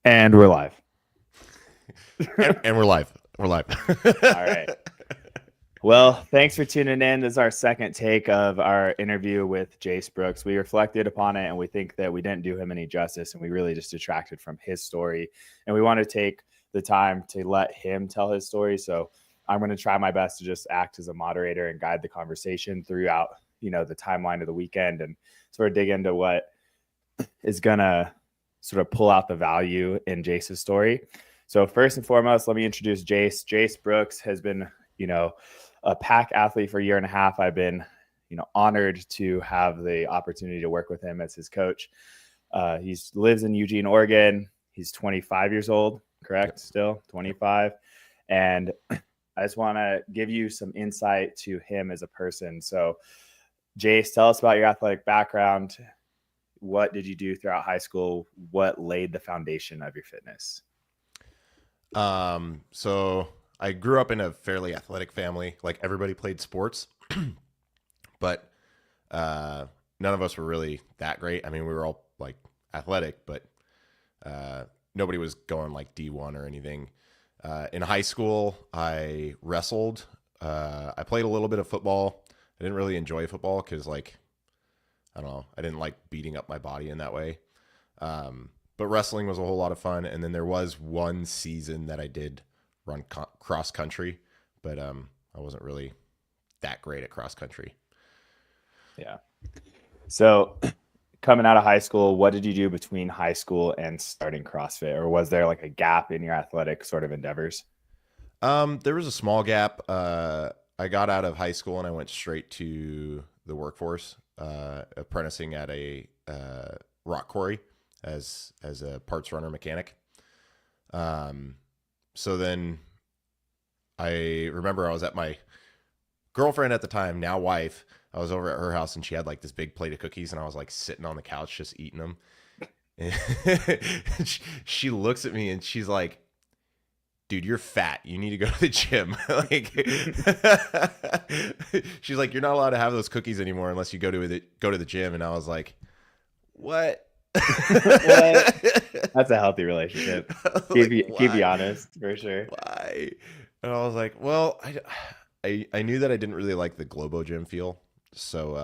And we're live. And we're live. We're live. All right. Well, thanks for tuning in. This is our second take of our interview with Jase Brooks. We reflected upon it and we think that we didn't do him any justice and we really just detracted from his story. And we want to take the time to let him tell his story. So I'm going to try my best to just act as a moderator and guide the conversation throughout, the timeline of the weekend and sort of dig into what is going to sort of pull out the value in Jase's story. So first and foremost, let me introduce Jase. Jase Brooks has been, a pack athlete for a year and a half. I've been, honored to have the opportunity to work with him as his coach. He lives in Eugene, Oregon. He's 25 years old, correct? Still 25. And I just want to give you some insight to him as a person. So Jase, tell us about your athletic background. What did you do throughout high school? What laid the foundation of your fitness? So I grew up in a fairly athletic family. Like everybody played sports, but none of us were really that great. I mean, we were all like athletic, but nobody was going like D1 or anything. In high school, I wrestled. I played a little bit of football. I didn't really enjoy football because, like, I don't know, I didn't like beating up my body in that way. But wrestling was a whole lot of fun. And then there was one season that I did run cross country, but I wasn't really that great at cross country. Yeah. So coming out of high school, what did you do between high school and starting CrossFit? Or was there like a gap in your athletic sort of endeavors? There was a small gap. I got out of high school and I went straight to the workforce, apprenticing at a rock quarry as a parts runner mechanic. So then I remember I was at my girlfriend at the time, now wife. I was over at her house and she had like this big plate of cookies and I was like sitting on the couch just eating them. And she looks at me and she's like, dude, you're fat. You need to go to the gym. Like, she's like, you're not allowed to have those cookies anymore unless you go to the gym. And I was like, what? What? That's a healthy relationship. Like, Keep you why? honest, for sure. Why? And I was like, well, I knew that I didn't really like the Globo gym feel. So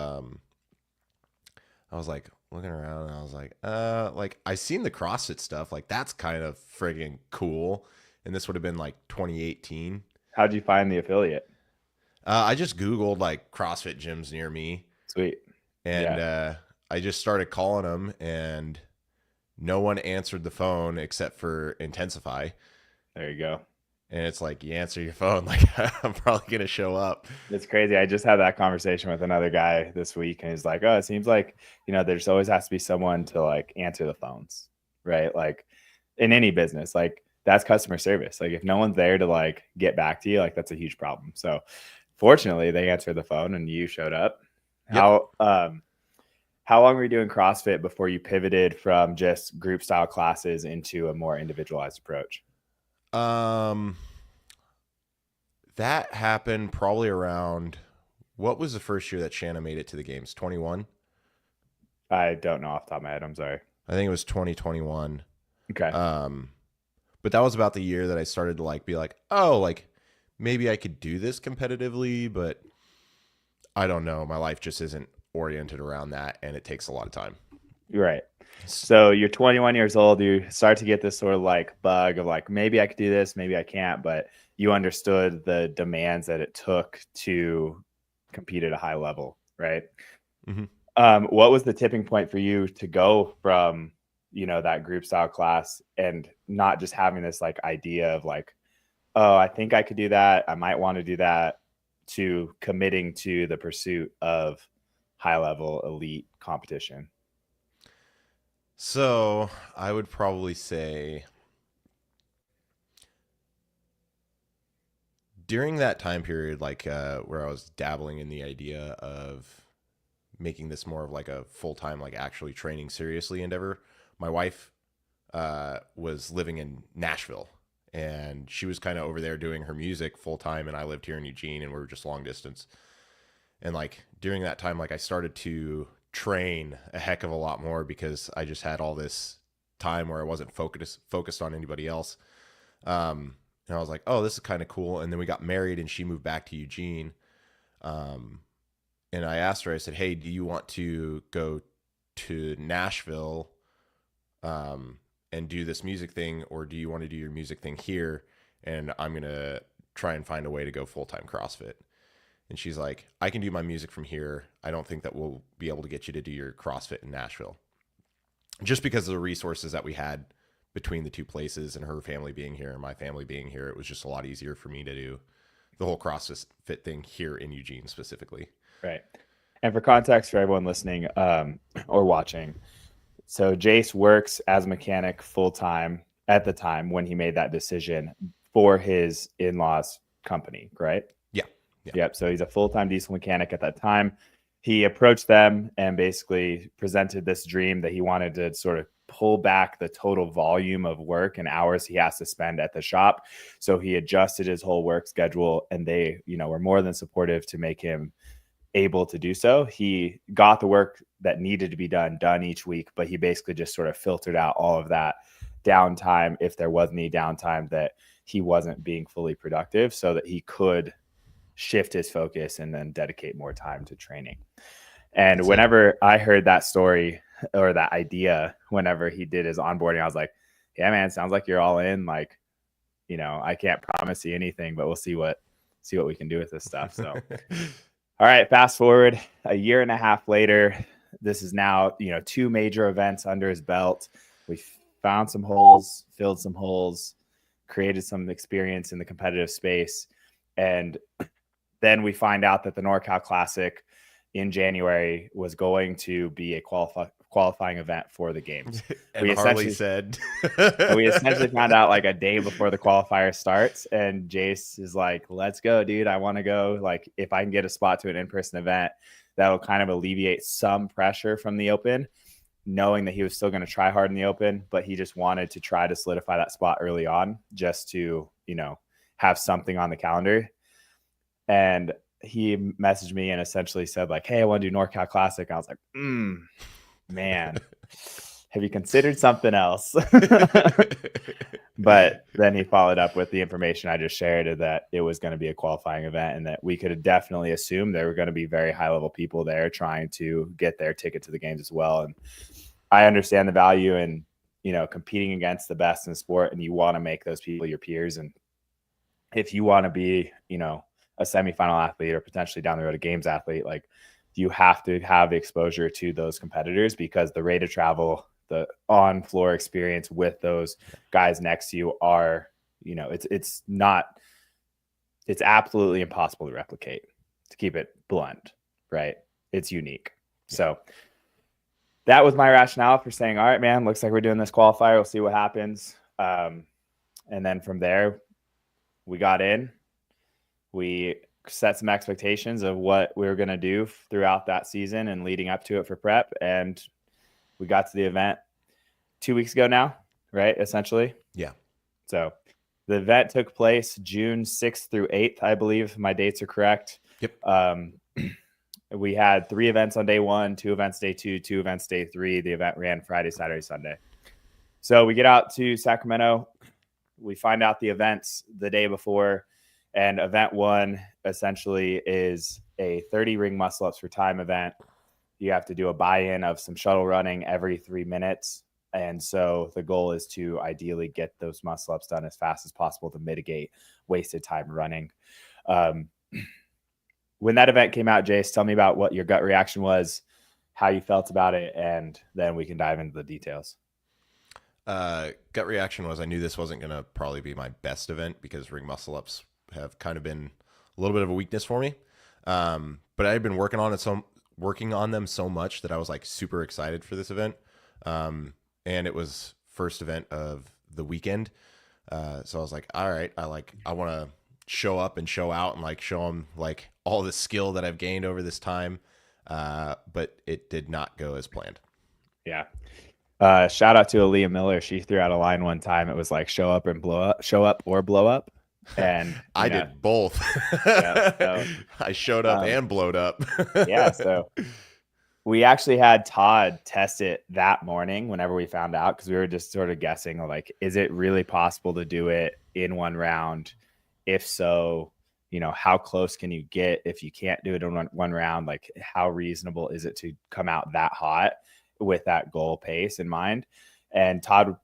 I was like looking around and I was like I seen the CrossFit stuff. Like that's kind of friggin' cool. And this would have been like 2018. How'd you find the affiliate? I just Googled like CrossFit gyms near me Sweet. and Yeah. I just started calling them and no one answered the phone except for Intensify. There you go. And it's like, you answer your phone, like I'm probably going to show up. It's crazy. I just had that conversation with another guy this week and he's like, oh, it seems like, there's always has to be someone to like answer the phones, right? Like in any business, like that's customer service. Like if no one's there to like get back to you, like that's a huge problem. So fortunately they answered the phone and you showed up. Yep. How long were you doing CrossFit before you pivoted from just group style classes into a more individualized approach? Um, that happened probably around, what was the first year that Shanna made it to the games? 21? I don't know off the top of my head. I'm sorry. I think it was 2021. Okay. But that was about the year that I started to like be like, oh, like maybe I could do this competitively, but I don't know. My life just isn't oriented around that, and it takes a lot of time. You're right. So you're 21 years old. You start to get this sort of like bug of like, maybe I could do this, maybe I can't, but you understood the demands that it took to compete at a high level, right? Mm-hmm. What was the tipping point for you to go from, that group style class and not just having this like idea of like, oh, I think I could do that, I might want to do that, to committing to the pursuit of high level elite competition? So I would probably say during that time period, like where I was dabbling in the idea of making this more of like a full time, like actually training seriously endeavor, my wife was living in Nashville and she was kind of over there doing her music full time. And I lived here in Eugene and we were just long distance. And like during that time, like I started to train a heck of a lot more because I just had all this time where I wasn't focused on anybody else. And I was like, oh, this is kind of cool. And then we got married and she moved back to Eugene. And I asked her, I said, hey, do you want to go to Nashville and do this music thing, or do you want to do your music thing here? And I'm going to try and find a way to go full-time CrossFit. And she's like, I can do my music from here. I don't think that we'll be able to get you to do your CrossFit in Nashville. Just because of the resources that we had between the two places, and her family being here and my family being here, it was just a lot easier for me to do the whole CrossFit thing here in Eugene specifically. Right. And for context for everyone listening or watching, so Jase works as a mechanic full-time at the time when he made that decision for his in-laws company, right? Yeah. Yep. So he's a full-time diesel mechanic at that time. He approached them and basically presented this dream that he wanted to sort of pull back the total volume of work and hours he has to spend at the shop. So he adjusted his whole work schedule, and they, were more than supportive to make him able to do so. He got the work that needed to be done each week, but he basically just sort of filtered out all of that downtime, if there was any downtime that he wasn't being fully productive, so that he could shift his focus and then dedicate more time to training. And whenever I heard that story or that idea, whenever he did his onboarding, I was like, yeah, man, sounds like you're all in. Like, I can't promise you anything, but we'll see what we can do with this stuff. So, all right, fast forward a year and a half later, this is now, 2 major events under his belt. We found some holes, filled some holes, created some experience in the competitive space. And then we find out that the NorCal Classic in January was going to be a qualifying event for the games. And Harley said, we essentially found out like a day before the qualifier starts, and Jase is like, let's go, dude. I want to go. Like, if I can get a spot to an in-person event, that will kind of alleviate some pressure from the Open, knowing that he was still going to try hard in the Open, but he just wanted to try to solidify that spot early on, just to, have something on the calendar. And he messaged me and essentially said like, hey, I want to do NorCal Classic. I was like, man, have you considered something else? But then he followed up with the information I just shared, that it was going to be a qualifying event, and that we could definitely assume there were going to be very high level people there trying to get their ticket to the games as well. And I understand the value in, competing against the best in the sport, and you want to make those people your peers. And if you want to be, a semifinal athlete or potentially down the road a games athlete, like, you have to have exposure to those competitors, because the rate of travel, the on floor experience with those guys next to you are, it's absolutely impossible to replicate, to keep it blunt, right? It's unique. So that was my rationale for saying, all right, man, looks like we're doing this qualifier. We'll see what happens. And then from there, we got in, we set some expectations of what we were going to do throughout that season and leading up to it for prep. And we got to the event 2 weeks ago now, right? Essentially. Yeah. So the event took place June 6th through 8th, I believe my dates are correct. Yep. We had 3 events on day 1, 2 events day 2, 2 events day 3. The event ran Friday, Saturday, Sunday. So we get out to Sacramento. We find out the events the day before. And event 1 essentially is a 30 ring muscle ups for time event. You have to do a buy-in of some shuttle running every 3 minutes. And so the goal is to ideally get those muscle ups done as fast as possible to mitigate wasted time running. When that event came out, Jase, tell me about what your gut reaction was, how you felt about it, and then we can dive into the details. Gut reaction was, I knew this wasn't going to probably be my best event, because ring muscle ups have kind of been a little bit of a weakness for me. But I had been working on them so much that I was like super excited for this event. And it was first event of the weekend. So I was like, all right, I want to show up and show out and like show them like all the skill that I've gained over this time. But it did not go as planned. Yeah. Shout out to Aaliyah Miller. She threw out a line one time. It was like, show up or blow up. And I did both. Yeah, so, I showed up and blowed up. Yeah. So we actually had Todd test it that morning whenever we found out, because we were just sort of guessing, like, is it really possible to do it in one round? If so, how close can you get if you can't do it in one round? Like, how reasonable is it to come out that hot with that goal pace in mind? And Todd,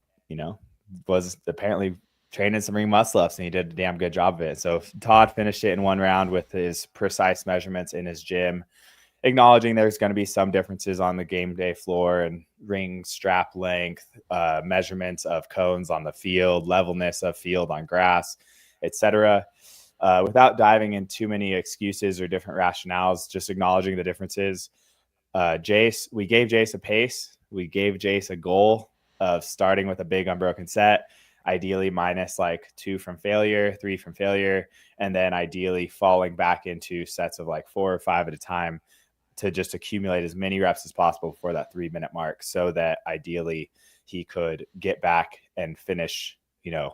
was apparently training some ring muscle ups, and he did a damn good job of it. So Todd finished it in one round with his precise measurements in his gym, acknowledging there's going to be some differences on the game day floor and ring strap length, measurements of cones on the field, levelness of field on grass, etc. Without diving in too many excuses or different rationales, just acknowledging the differences. We gave Jase a pace. We gave Jase a goal of starting with a big unbroken set, ideally minus like 2 from failure, 3 from failure, and then ideally falling back into sets of like 4 or 5 at a time to just accumulate as many reps as possible before that 3-minute mark, so that ideally he could get back and finish, the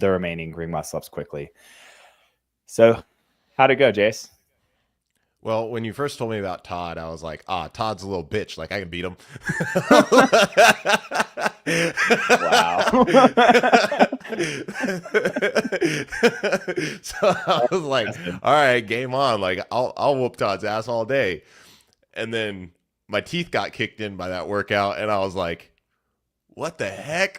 remaining ring muscle ups quickly. So how'd it go, Jase? Well, when you first told me about Todd, I was like, Todd's a little bitch. Like, I can beat him. Wow. So I was like, all right, game on. Like, I'll whoop Todd's ass all day. And then my teeth got kicked in by that workout, and I was like, what the heck?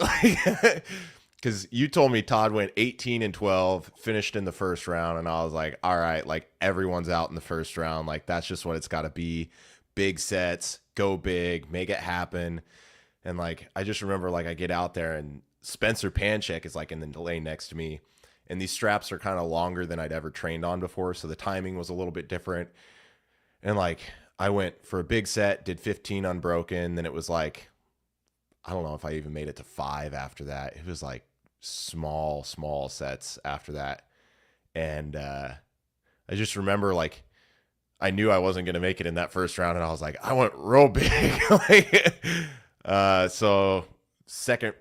Because you told me Todd went 18 and 12, finished in the first round, and I was like, all right, like, everyone's out in the first round. Like, that's just what it's got to be. Big sets, go big, make it happen. And, like, I just remember, like, I get out there, and Spencer Panchek is, like, in the lane next to me. And these straps are kind of longer than I'd ever trained on before, so the timing was a little bit different. And, like, I went for a big set, did 15 unbroken. Then it was like, I don't know if I even made it to 5 after that. It was like small sets after that. And I just remember, like, I knew I wasn't going to make it in that first round. And I was like, I went real big. So second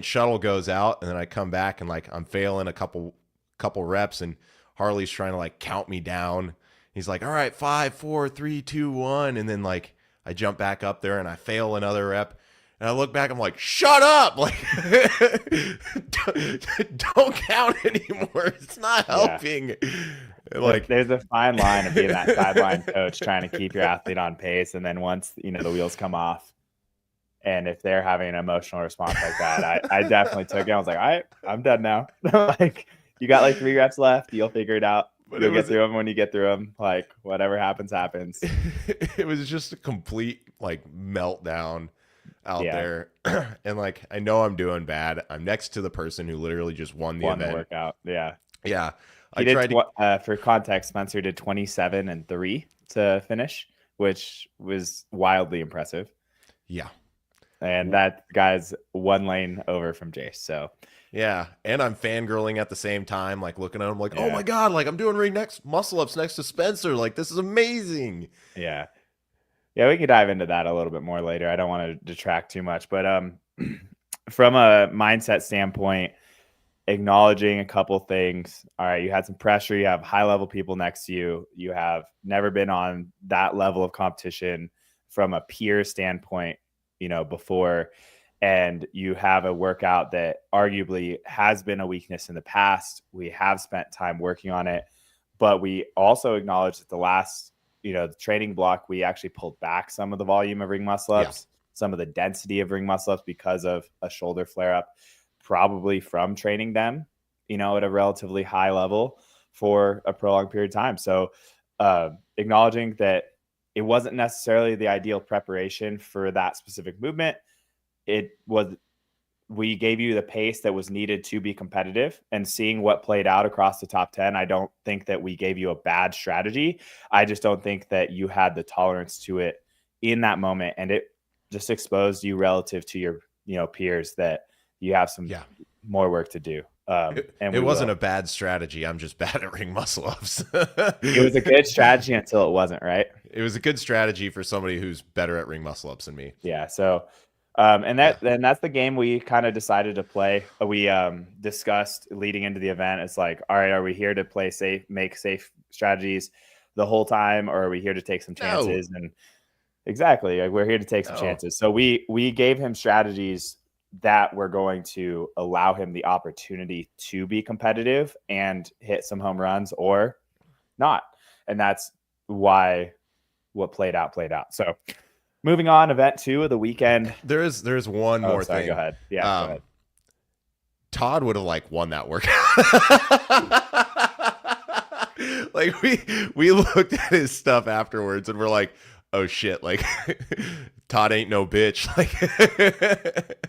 shuttle goes out, and then I come back, and like I'm failing a couple reps, and Harley's trying to like count me down. He's like, all right, 5, 4, 3, 2, 1. And then like I jump back up there and I fail another rep. And I look back, I'm like, shut up. Like, don't count anymore. It's not helping. Yeah. Like, there's a fine line of being that sideline coach trying to keep your athlete on pace. And then once, the wheels come off, and if they're having an emotional response like that, I definitely took it. I was like, all right, I'm done now. Like, you got like 3 reps left. You'll figure it out. But you'll get through them when you get through them. Like, whatever happens, happens. It was just a complete like meltdown out there. And like, I know I'm doing bad. I'm next to the person who literally just won the event. Workout. Yeah. Yeah. For context, Spencer did 27 and 3 to finish, which was wildly impressive. Yeah. And that guy's 1 lane over from Jase. So yeah, and I'm fangirling at the same time, like looking at him like, oh my God, like I'm doing muscle ups next to Spencer. Like, this is amazing. Yeah. Yeah, we can dive into that a little bit more later. I don't want to detract too much, but from a mindset standpoint, acknowledging a couple things. All right, you had some pressure. You have high-level people next to you. You have never been on that level of competition from a peer standpoint, before. And you have a workout that arguably has been a weakness in the past. We have spent time working on it, but we also acknowledge that the last, the training block, we actually pulled back some of the volume of ring muscle ups, some of the density of ring muscle ups because of a shoulder flare up, probably from training them, at a relatively high level for a prolonged period of time. So acknowledging that it wasn't necessarily the ideal preparation for that specific movement. We gave you the pace that was needed to be competitive, and seeing what played out across the top 10. I don't think that we gave you a bad strategy. I just don't think that you had the tolerance to it in that moment. And it just exposed you relative to your, peers that you have some more work to do. It wasn't a bad strategy. I'm just bad at ring muscle ups. It was a good strategy until it wasn't, right? It was a good strategy for somebody who's better at ring muscle ups than me. Yeah. So, and that's the game we kind of decided to play. We discussed leading into the event. It's like, all right, are we here to play safe, make safe strategies the whole time, or are we here to take some chances? No. And Exactly. Like, we're here to take some Oh, chances. So we gave him strategies that were going to allow him the opportunity to be competitive and hit some home runs or not. And that's why what played out played out. So moving on, event 2 of the weekend. there's one Oh, more sorry. Go thing. ahead. Yeah, go ahead. Todd would have like won that workout. Like we looked at his stuff afterwards and we're like, oh shit, like Todd ain't no bitch. Like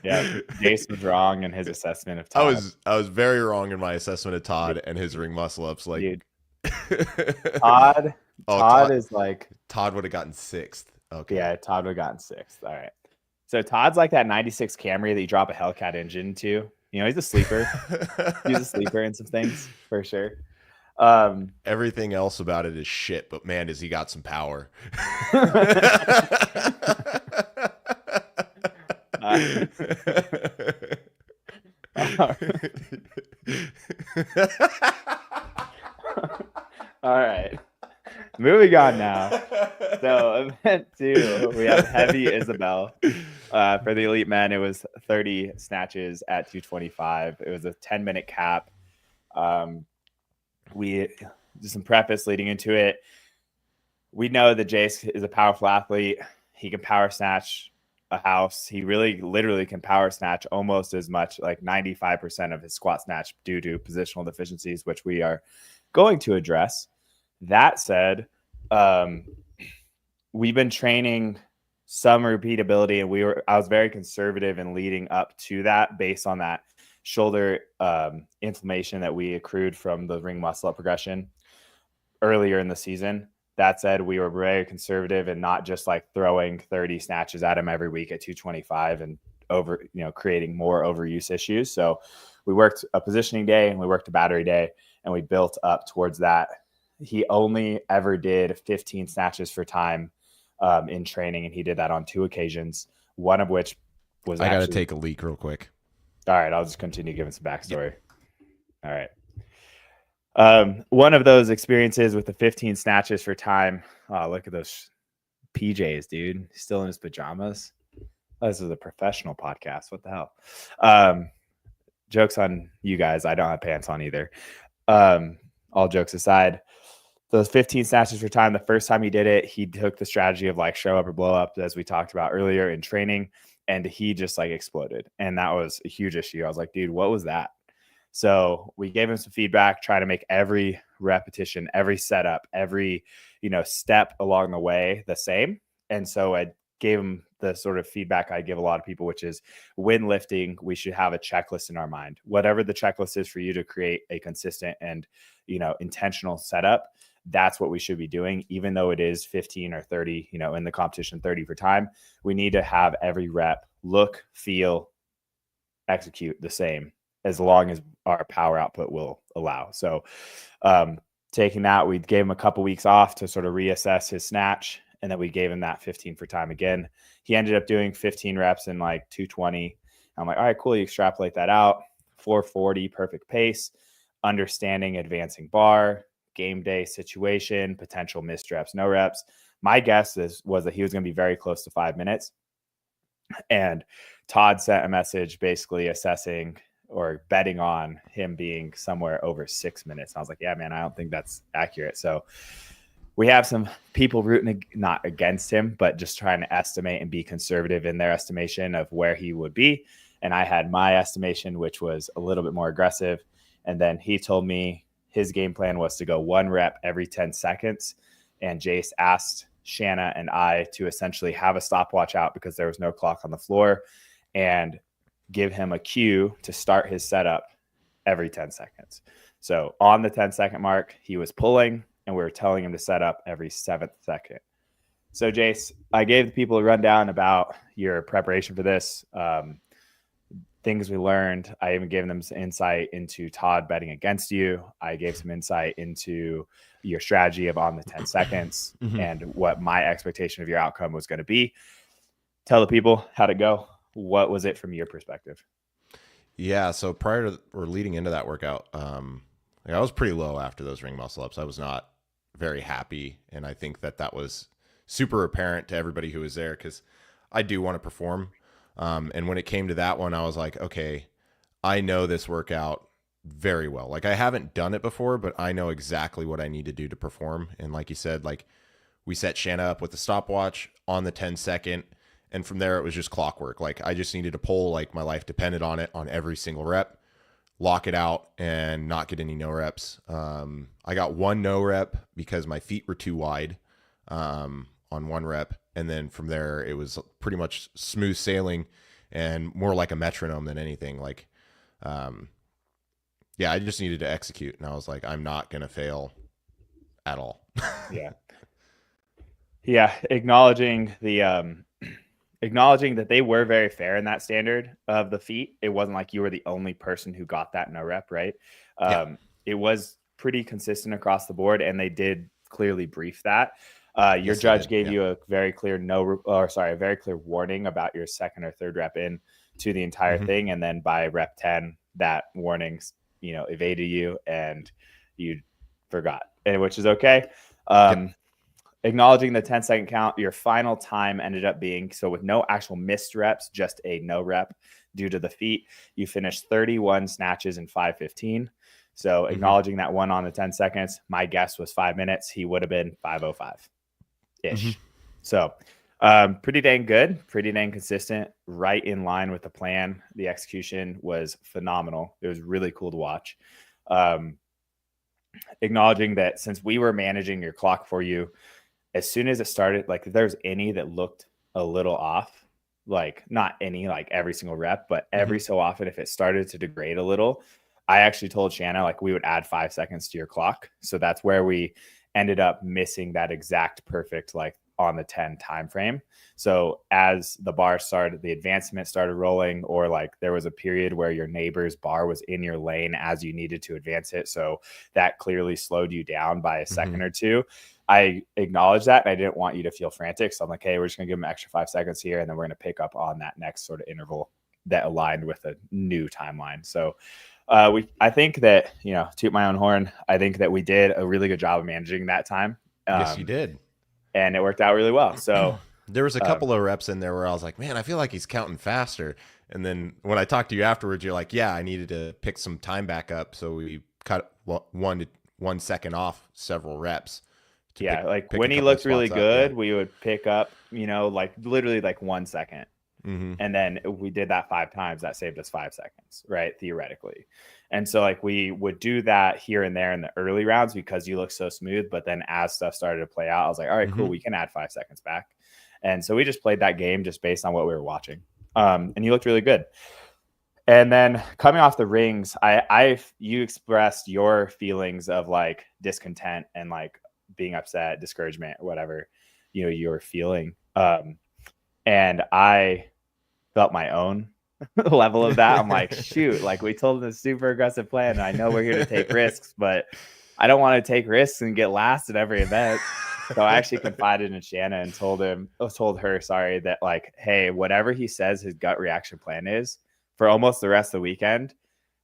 Yeah, Jase was wrong in his assessment of Todd. I was very wrong in my assessment of Todd and his ring muscle ups. Like Dude, Todd, oh Todd is like, Todd would have gotten 6th. Okay. yeah, Todd would have gotten 6th. All right. So Todd's like that 96 Camry that you drop a Hellcat engine into. You know, he's a sleeper. He's a sleeper in some things for sure. Everything else about it is shit, but man, does he got some power. All right. Moving on now. So event 2, we have Heavy Isabel. For the elite men, it was 30 snatches at 225. It was a 10-minute cap. We did some preface leading into it. We know that Jase is a powerful athlete. He can power snatch a house. He really literally can power snatch almost as much, like 95% of his squat snatch due to positional deficiencies, which we are going to address. That said, we've been training some repeatability, and I was very conservative in leading up to that based on that shoulder inflammation that we accrued from the ring muscle up progression earlier in the season. That said, we were very conservative and not just like throwing 30 snatches at him every week at 225 and creating more overuse issues. So we worked a positioning day and we worked a battery day, and we built up towards that. He only ever did 15 snatches for time in training, and he did that on 2 occasions, one of which was I got to take a leak real quick. All right, I'll just continue giving some backstory. All right. One of those experiences with the 15 snatches for time. Oh, look at those PJs, dude. He's still in his pajamas. Oh, this is a professional podcast. What the hell? Jokes on you guys. I don't have pants on either. All jokes aside, those 15 snatches for time, the first time he did it, he took the strategy of like show up or blow up, as we talked about earlier in training, and he just like exploded. And that was a huge issue. I was like, dude, what was that? So we gave him some feedback, try to make every repetition, every setup, every, step along the way the same. And so I gave him the sort of feedback I give a lot of people, which is when lifting, we should have a checklist in our mind. Whatever the checklist is for you to create a consistent and, intentional setup, that's what we should be doing. Even though it is 15 or 30, in the competition, 30 for time, we need to have every rep look, feel, execute the same, as long as our power output will allow. So taking that, we gave him a couple weeks off to sort of reassess his snatch. And then we gave him that 15 for time again. He ended up doing 15 reps in like 220. I'm like, all right, cool. You extrapolate that out. 440, perfect pace, understanding advancing bar, game day situation, potential missed reps, no reps. My guess was that he was going to be very close to 5 minutes. And Todd sent a message basically assessing or betting on him being somewhere over 6 minutes. And I was like, yeah, man, I don't think that's accurate. So we have some people rooting not against him, but just trying to estimate and be conservative in their estimation of where he would be. And I had my estimation, which was a little bit more aggressive. And then he told me his game plan was to go 1 rep every 10 seconds. And Jase asked Shanna and I to essentially have a stopwatch out because there was no clock on the floor, and give him a cue to start his setup every 10 seconds. So on the 10-second mark, he was pulling, and we were telling him to set up every 7th second. So Jase, I gave the people a rundown about your preparation for this, things we learned. I even gave them some insight into Todd betting against you. I gave some insight into your strategy of on the 10 seconds and what my expectation of your outcome was going to be. Tell the people how'd it go. What was it from your perspective? Yeah. So prior to or leading into that workout, I was pretty low after those ring muscle ups. I was not very happy. And I think that was super apparent to everybody who was there because I do want to perform. And when it came to that one, I was like, okay, I know this workout very well. Like I haven't done it before, but I know exactly what I need to do to perform. And like you said, like we set Shanna up with the stopwatch on the 10-second. And from there, it was just clockwork. Like I just needed to pull, like my life depended on it on every single rep, lock it out and not get any no reps. I got one no rep because my feet were too wide on one rep. And then from there, it was pretty much smooth sailing and more like a metronome than anything. Like, yeah, I just needed to execute. And I was like, I'm not going to fail at all. Yeah. Yeah. Acknowledging that they were very fair in that standard of the feet. It wasn't like you were the only person who got that no rep, right? It was pretty consistent across the board, and they did clearly brief that. Your judge gave you a very clear a very clear warning about your second or third rep in to the entire thing, and then by rep 10, that warning, evaded you and you forgot, which is okay. Acknowledging the 10-second count, your final time ended up being, so with no actual missed reps, just a no rep due to the feet, you finished 31 snatches in 5:15. So acknowledging that one on the 10 seconds, my guess was 5 minutes. He would have been 5:05-ish. So pretty dang good, pretty dang consistent, right in line with the plan. The execution was phenomenal. It was really cool to watch. Acknowledging that since we were managing your clock for you, as soon as it started, like if there's any that looked a little off, like not any, like every single rep, but every so often, if it started to degrade a little, I actually told Shanna, like we would add 5 seconds to your clock. So that's where we ended up missing that exact perfect, like on the 10 time frame. So as the bar started, the advancement started rolling, or like there was a period where your neighbor's bar was in your lane as you needed to advance it. So that clearly slowed you down by a second or two. I acknowledge that, and I didn't want you to feel frantic. So I'm like, hey, we're just going to give them an extra 5 seconds here, and then we're going to pick up on that next sort of interval that aligned with a new timeline. So I think that, toot my own horn, I think that we did a really good job of managing that time. Yes, you did. And it worked out really well. So there was a couple of reps in there where I was like, man, I feel like he's counting faster. And then when I talked to you afterwards, you're like, yeah, I needed to pick some time back up. So we cut 1 second off several reps. Yeah, like when he looked really good, we would pick up, like literally like 1 second. And then we did that 5 times. That saved us 5 seconds, right? Theoretically. And so like we would do that here and there in the early rounds because you look so smooth. But then as stuff started to play out, I was like, all right, cool, we can add 5 seconds back. And so we just played that game just based on what we were watching. And you looked really good. And then coming off the rings, you expressed your feelings of like discontent and like being upset, discouragement, whatever, you were feeling. And I felt my own level of that. I'm like, shoot, like we told them a super aggressive plan. And I know we're here to take risks, but I don't want to take risks and get last at every event. So I actually confided in Shanna and told her, that like, hey, whatever he says his gut reaction plan is for almost the rest of the weekend,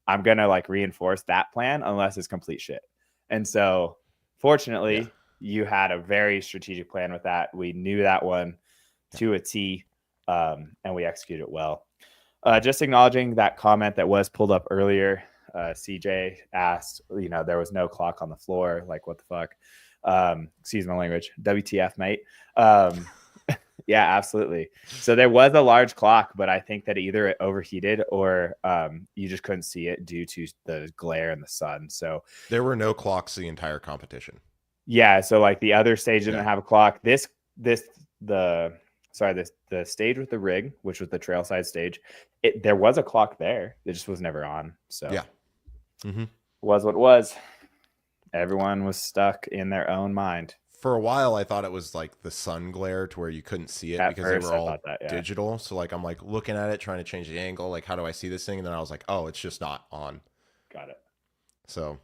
I'm going to like reinforce that plan unless it's complete shit. And so fortunately, you had a very strategic plan with that. We knew that one to a T, and we executed it well. Just acknowledging that comment that was pulled up earlier. CJ asked, there was no clock on the floor. Like, what the fuck? Excuse my language. WTF, mate. Yeah, absolutely. So there was a large clock, but I think that either it overheated or you just couldn't see it due to the glare in the sun. So there were no clocks the entire competition. Yeah. So like the other stage didn't have a clock. The stage with the rig, which was the trailside stage, there was a clock there. It just was never on. So yeah, was what it was. Everyone was stuck in their own mind. For a while, I thought it was like the sun glare to where you couldn't see it because they were all digital. So like I'm like looking at it, trying to change the angle. Like, how do I see this thing? And then I was like, oh, it's just not on. Got it. So,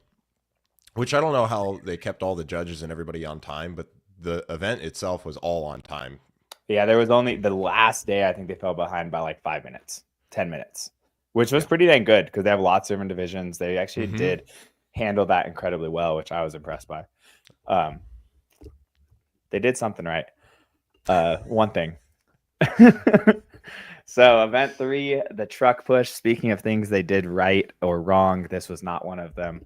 which I don't know how they kept all the judges and everybody on time, but the event itself was all on time. Yeah, there was only the last day, I think they fell behind by like 5 minutes, 10 minutes, which was pretty dang good because they have lots of different divisions. They actually did handle that incredibly well, which I was impressed by. They did something right. One thing. So event 3, the truck push. Speaking of things they did right or wrong, this was not one of them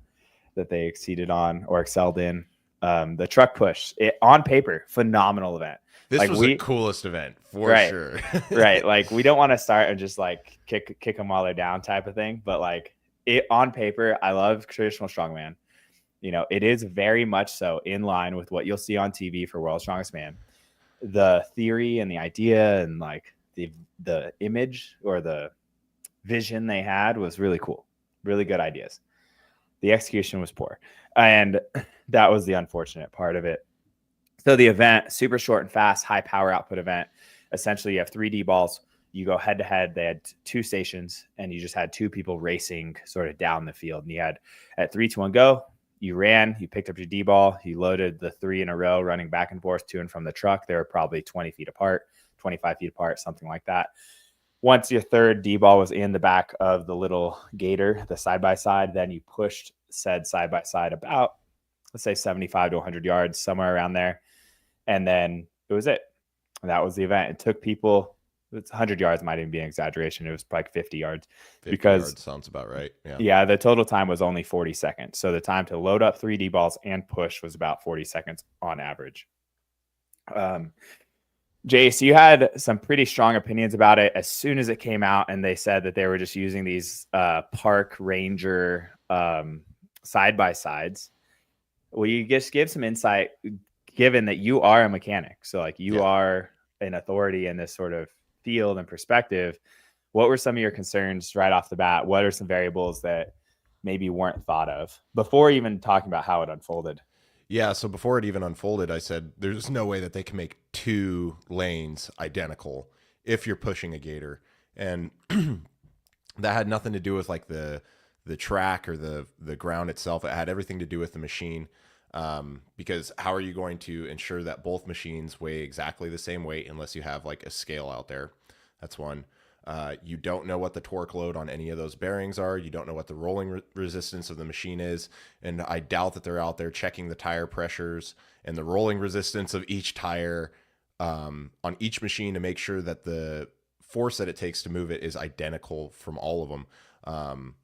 that they exceeded on or excelled in. The truck push, on paper, phenomenal event. This Like was the coolest event for right, sure. right. Like we don't want to start and just like kick them while they're down type of thing, but like it on paper, I love traditional strongman. You know, it is very much so in line with what you'll see on TV for World's Strongest Man. The theory and the idea and like the image or the vision they had was really cool. Really good ideas. The execution was poor. And that was the unfortunate part of it. So the event, super short and fast, high power output event. Essentially, you have 3D balls. You go head to head. They had 2 stations, and you just had 2 people racing sort of down the field. And you had at 3, 2, 1, go. You ran, you picked up your D ball, you loaded the 3 in a row, running back and forth to and from the truck. They were probably 20 feet apart, 25 feet apart, something like that. Once your third D ball was in the back of the little gator, the side by side, then you pushed said side by side about, let's say 75 to 100 yards, somewhere around there. And then it was it. That was the event. It took people, it's 100 yards, might even be an exaggeration. It was like 50 yards. 50 because yards sounds about right. Yeah, the total time was only 40 seconds. So the time to load up 3D balls and push was about 40 seconds on average. Jase, you had some pretty strong opinions about it as soon as it came out, and they said that they were just using these park ranger side by sides. Will you just give some insight, given that you are a mechanic? So like you are an authority in this sort of field and perspective. What were some of your concerns right off the bat? What are some variables that maybe weren't thought of before even talking about how it unfolded? Yeah, so before it even unfolded, I said there's no way that they can make 2 lanes identical if you're pushing a gator. And that had nothing to do with like the track or the ground itself. It had everything to do with the machine. Because how are you going to ensure that both machines weigh exactly the same weight unless you have like a scale out there? That's one. You don't know what the torque load on any of those bearings are. You don't know what the rolling resistance of the machine is. And I doubt that they're out there checking the tire pressures and the rolling resistance of each tire on each machine to make sure that the force that it takes to move it is identical from all of them.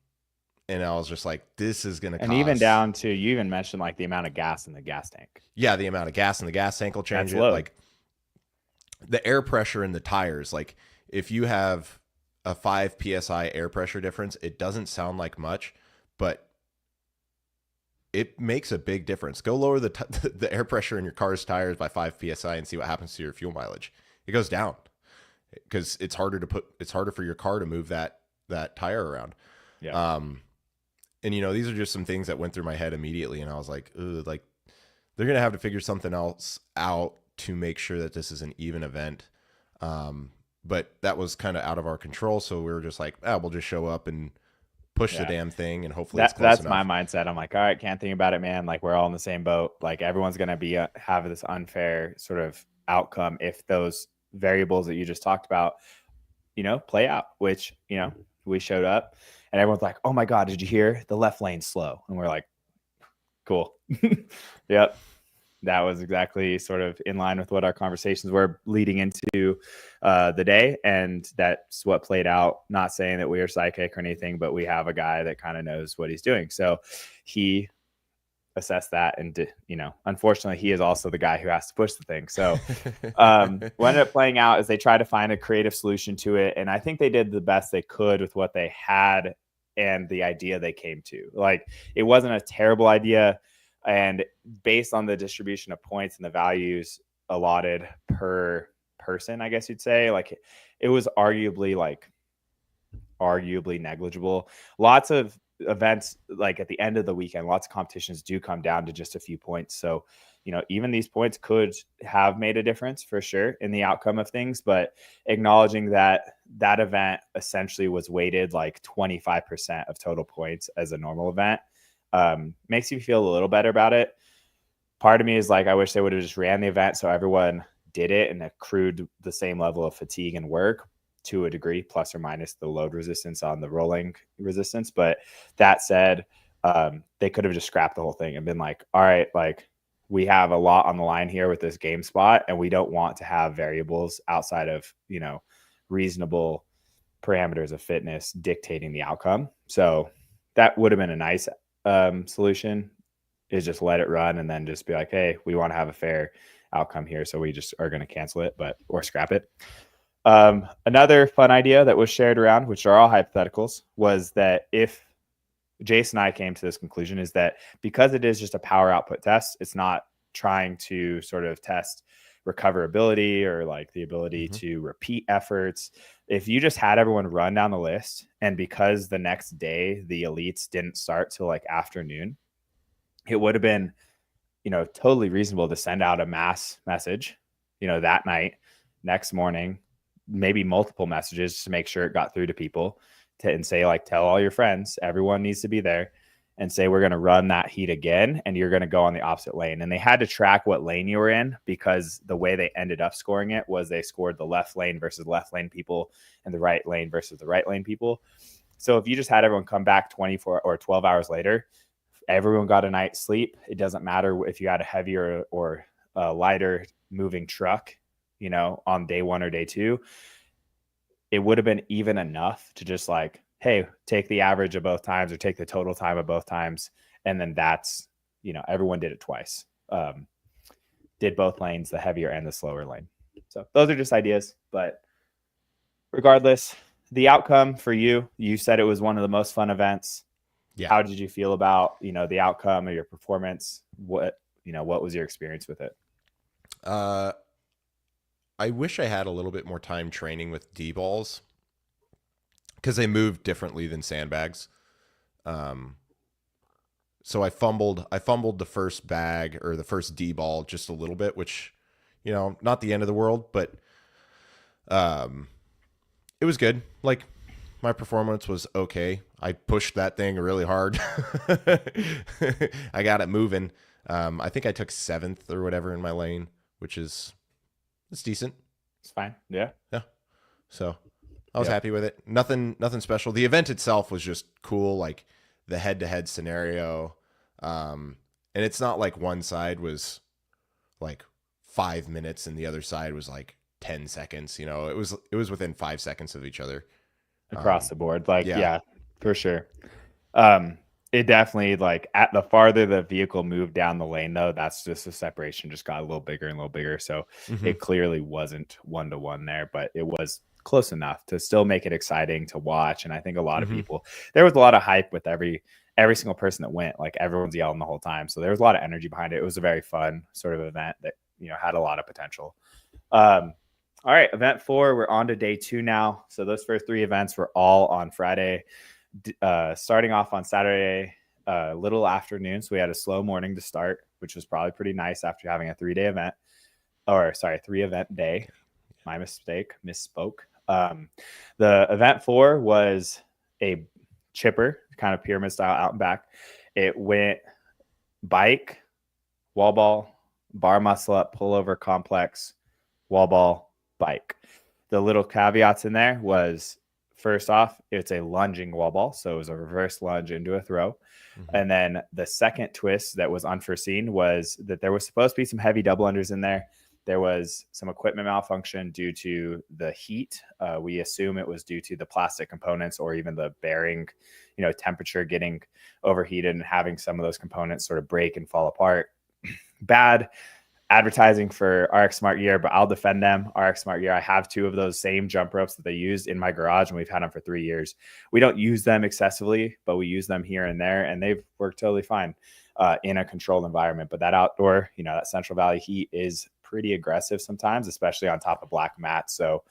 And I was just like, this is going to cost. And even down to, you even mentioned like the amount of gas in the gas tank. Yeah, the amount of gas in the gas tank will change it. Like the air pressure in the tires, like if you have a 5 psi air pressure difference, it doesn't sound like much, but it makes a big difference. Go lower the air pressure in your car's tires by 5 psi and see what happens to your fuel mileage. It goes down because it's harder for your car to move that tire around. Yeah. And you know, these are just some things that went through my head immediately, and I was like, like they're gonna have to figure something else out to make sure that this is an even event. But that was kind of out of our control, so we were just like, we'll just show up and push the damn thing, and hopefully it's close enough. My mindset. I'm like, all right, can't think about it, man. Like we're all in the same boat. Like everyone's gonna be have this unfair sort of outcome if those variables that you just talked about, you know, play out. Which, you know, we showed up. And everyone's like, oh my God, did you hear? The left lane's slow. And we're like, cool. Yep. That was exactly sort of in line with what our conversations were leading into the day. And that's what played out. Not saying that we are psychic or anything, but we have a guy that kind of knows what he's doing. So he assessed that. And, you know, unfortunately, he is also the guy who has to push the thing. So what ended up playing out is they tried to find a creative solution to it. And I think they did the best they could with what they had and the idea they came to. Like it wasn't a terrible idea, and based on the distribution of points and the values allotted per person, I guess you'd say, like it was arguably negligible. Lots of events, like at the end of the weekend, lots of competitions do come down to just a few points. So, you know, even these points could have made a difference for sure in the outcome of things, but acknowledging that that event essentially was weighted like 25% of total points as a normal event makes you feel a little better about it. Part of me is like, I wish they would have just ran the event so everyone did it and accrued the same level of fatigue and work to a degree, plus or minus the load resistance on the rolling resistance. But that said, they could have just scrapped the whole thing and been like, all right, like we have a lot on the line here with this game spot, and we don't want to have variables outside of, reasonable parameters of fitness dictating the outcome. So that would have been a nice solution, is just let it run and then just be like, hey, we want to have a fair outcome here, so we just are going to cancel it, or scrap it. Another fun idea that was shared around, which are all hypotheticals, was that if Jase and I came to this conclusion, is that because it is just a power output test, it's not trying to sort of test recoverability or like the ability to repeat efforts. If you just had everyone run down the list, and because the next day the elites didn't start till like afternoon, it would have been, totally reasonable to send out a mass message, that night, next morning, maybe multiple messages to make sure it got through to people, and say, like, tell all your friends, everyone needs to be there, and say, we're going to run that heat again, and you're going to go on the opposite lane. And they had to track what lane you were in, because the way they ended up scoring it was they scored the left lane versus left lane people and the right lane versus the right lane people. So if you just had everyone come back 24 or 12 hours later, everyone got a night's sleep. It doesn't matter if you had a heavier or a lighter moving truck, on day one or day two. It would have been even enough to just like, hey, take the average of both times or take the total time of both times. And then that's, everyone did it twice. Did both lanes, the heavier and the slower lane. So those are just ideas. But regardless, the outcome for you, you said it was one of the most fun events. Yeah. How did you feel about, the outcome of your performance? What was your experience with it? I wish I had a little bit more time training with D balls, because they move differently than sandbags. So I fumbled the first bag, or the first D ball, just a little bit, which, not the end of the world, but it was good. Like, my performance was okay. I pushed that thing really hard. I got it moving. I think I took 7th or whatever in my lane, which is, it's decent. It's fine. Yeah. Yeah. So I was happy with it. Nothing special. The event itself was just cool, like the head-to-head scenario. And it's not like one side was like 5 minutes and the other side was like 10 seconds. It was within 5 seconds of each other. Across the board. Like, yeah, for sure. It definitely, like, at the farther the vehicle moved down the lane, though, that's just the separation just got a little bigger and a little bigger. So it clearly wasn't 1-to-1 there, but it was close enough to still make it exciting to watch. And I think a lot of people, there was a lot of hype with every single person that went. Like, everyone's yelling the whole time. So there was a lot of energy behind it. It was a very fun sort of event that, had a lot of potential. All right, event 4, we're on to day 2 now. So those first 3 events were all on Friday. Starting off on Saturday, little afternoon. So we had a slow morning to start, which was probably pretty nice after having a 3-day event. 3-event day. My mistake, misspoke. The event 4 was a chipper, kind of pyramid style, out and back. It went bike, wall ball, bar muscle up, pullover complex, wall ball, bike. The little caveats in there was, first off, it's a lunging wall ball. So it was a reverse lunge into a throw. And then the second twist that was unforeseen was that there was supposed to be some heavy double unders in there. There was some equipment malfunction due to the heat. We assume it was due to the plastic components, or even the bearing, temperature getting overheated and having some of those components sort of break and fall apart. Bad advertising for RX Smart Gear, but I'll defend them. RX Smart Gear, I have 2 of those same jump ropes that they used in my garage, and we've had them for 3 years. We don't use them excessively, but we use them here and there, and they've worked totally fine in a controlled environment. But that outdoor, that Central Valley heat is pretty aggressive sometimes, especially on top of black mats. So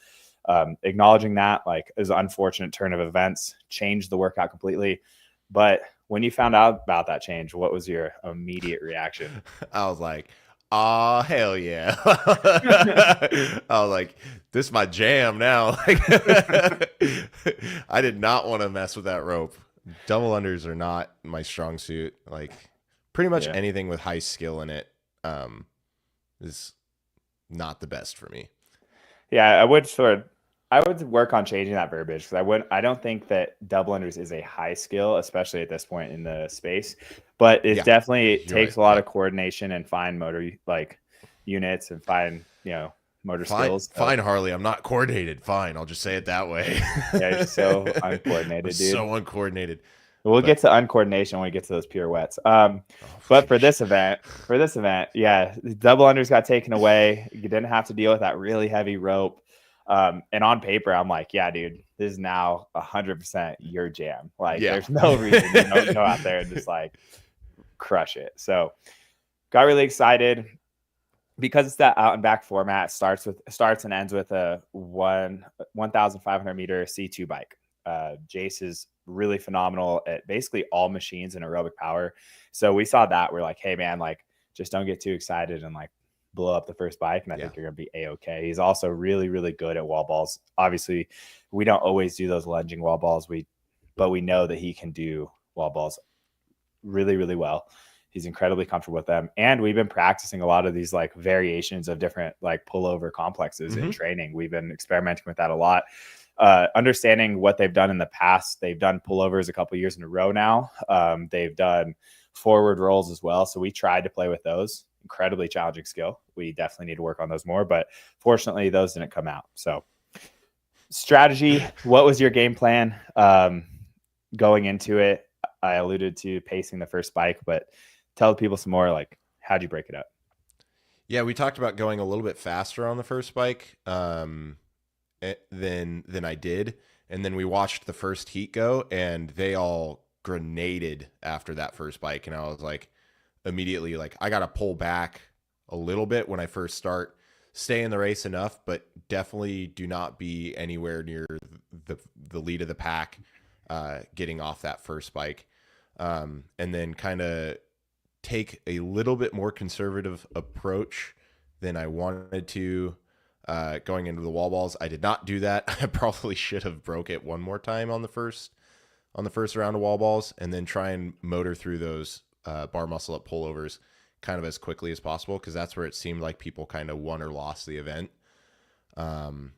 acknowledging that, like, is an unfortunate turn of events, changed the workout completely. But when you found out about that change, what was your immediate reaction? I was like, oh, hell yeah. I was like, this is my jam now. Like, I did not want to mess with that rope. Double unders are not my strong suit. Like, pretty much anything with high skill in it is not the best for me. Yeah, I would work on changing that verbiage because I don't think that double unders is a high skill, especially at this point in the space. But it definitely you're takes right. a lot of coordination and fine motor like units and fine, motor skills. So, Fine, Harley. I'm not coordinated. Fine. I'll just say it that way. yeah, you're so uncoordinated, I'm dude. so uncoordinated. We'll get to uncoordination when we get to those pirouettes. But for this event, yeah, the double unders got taken away. You didn't have to deal with that really heavy rope. And on paper, I'm like, yeah, dude, this is now 100% your jam. Like, there's no reason you don't go out there and just like crush it. So got really excited because it's that out and back format. Starts and ends with a 1,500 meter C2 bike. Jase is really phenomenal at basically all machines and aerobic power. So we saw that. We're like, hey man, like just don't get too excited and like blow up the first bike. And I think you're going to be A-okay. He's also really, really good at wall balls. Obviously we don't always do those lunging wall balls. But we know that he can do wall balls really, really well. He's incredibly comfortable with them. And we've been practicing a lot of these like variations of different like pullover complexes in training. We've been experimenting with that a lot. Understanding what they've done in the past. They've done pullovers a couple years in a row now. They've done forward rolls as well. So we tried to play with those. Incredibly challenging skill. We definitely need to work on those more, but fortunately those didn't come out. So strategy, what was your game plan going into it? I alluded to pacing the first bike, but tell people some more, like, how'd you break it up? Yeah, we talked about going a little bit faster on the first bike than I did. And then we watched the first heat go, and they all grenaded after that first bike. And I was like, immediately, like, I got to pull back a little bit when I first start. Stay in the race enough, but definitely do not be anywhere near the lead of the pack getting off that first bike. And then kind of take a little bit more conservative approach than I wanted to going into the wall balls. I did not do that. I probably should have broke it one more time on the first round of wall balls, and then try and motor through those bar muscle up pullovers kind of as quickly as possible, because that's where it seemed like people kind of won or lost the event. And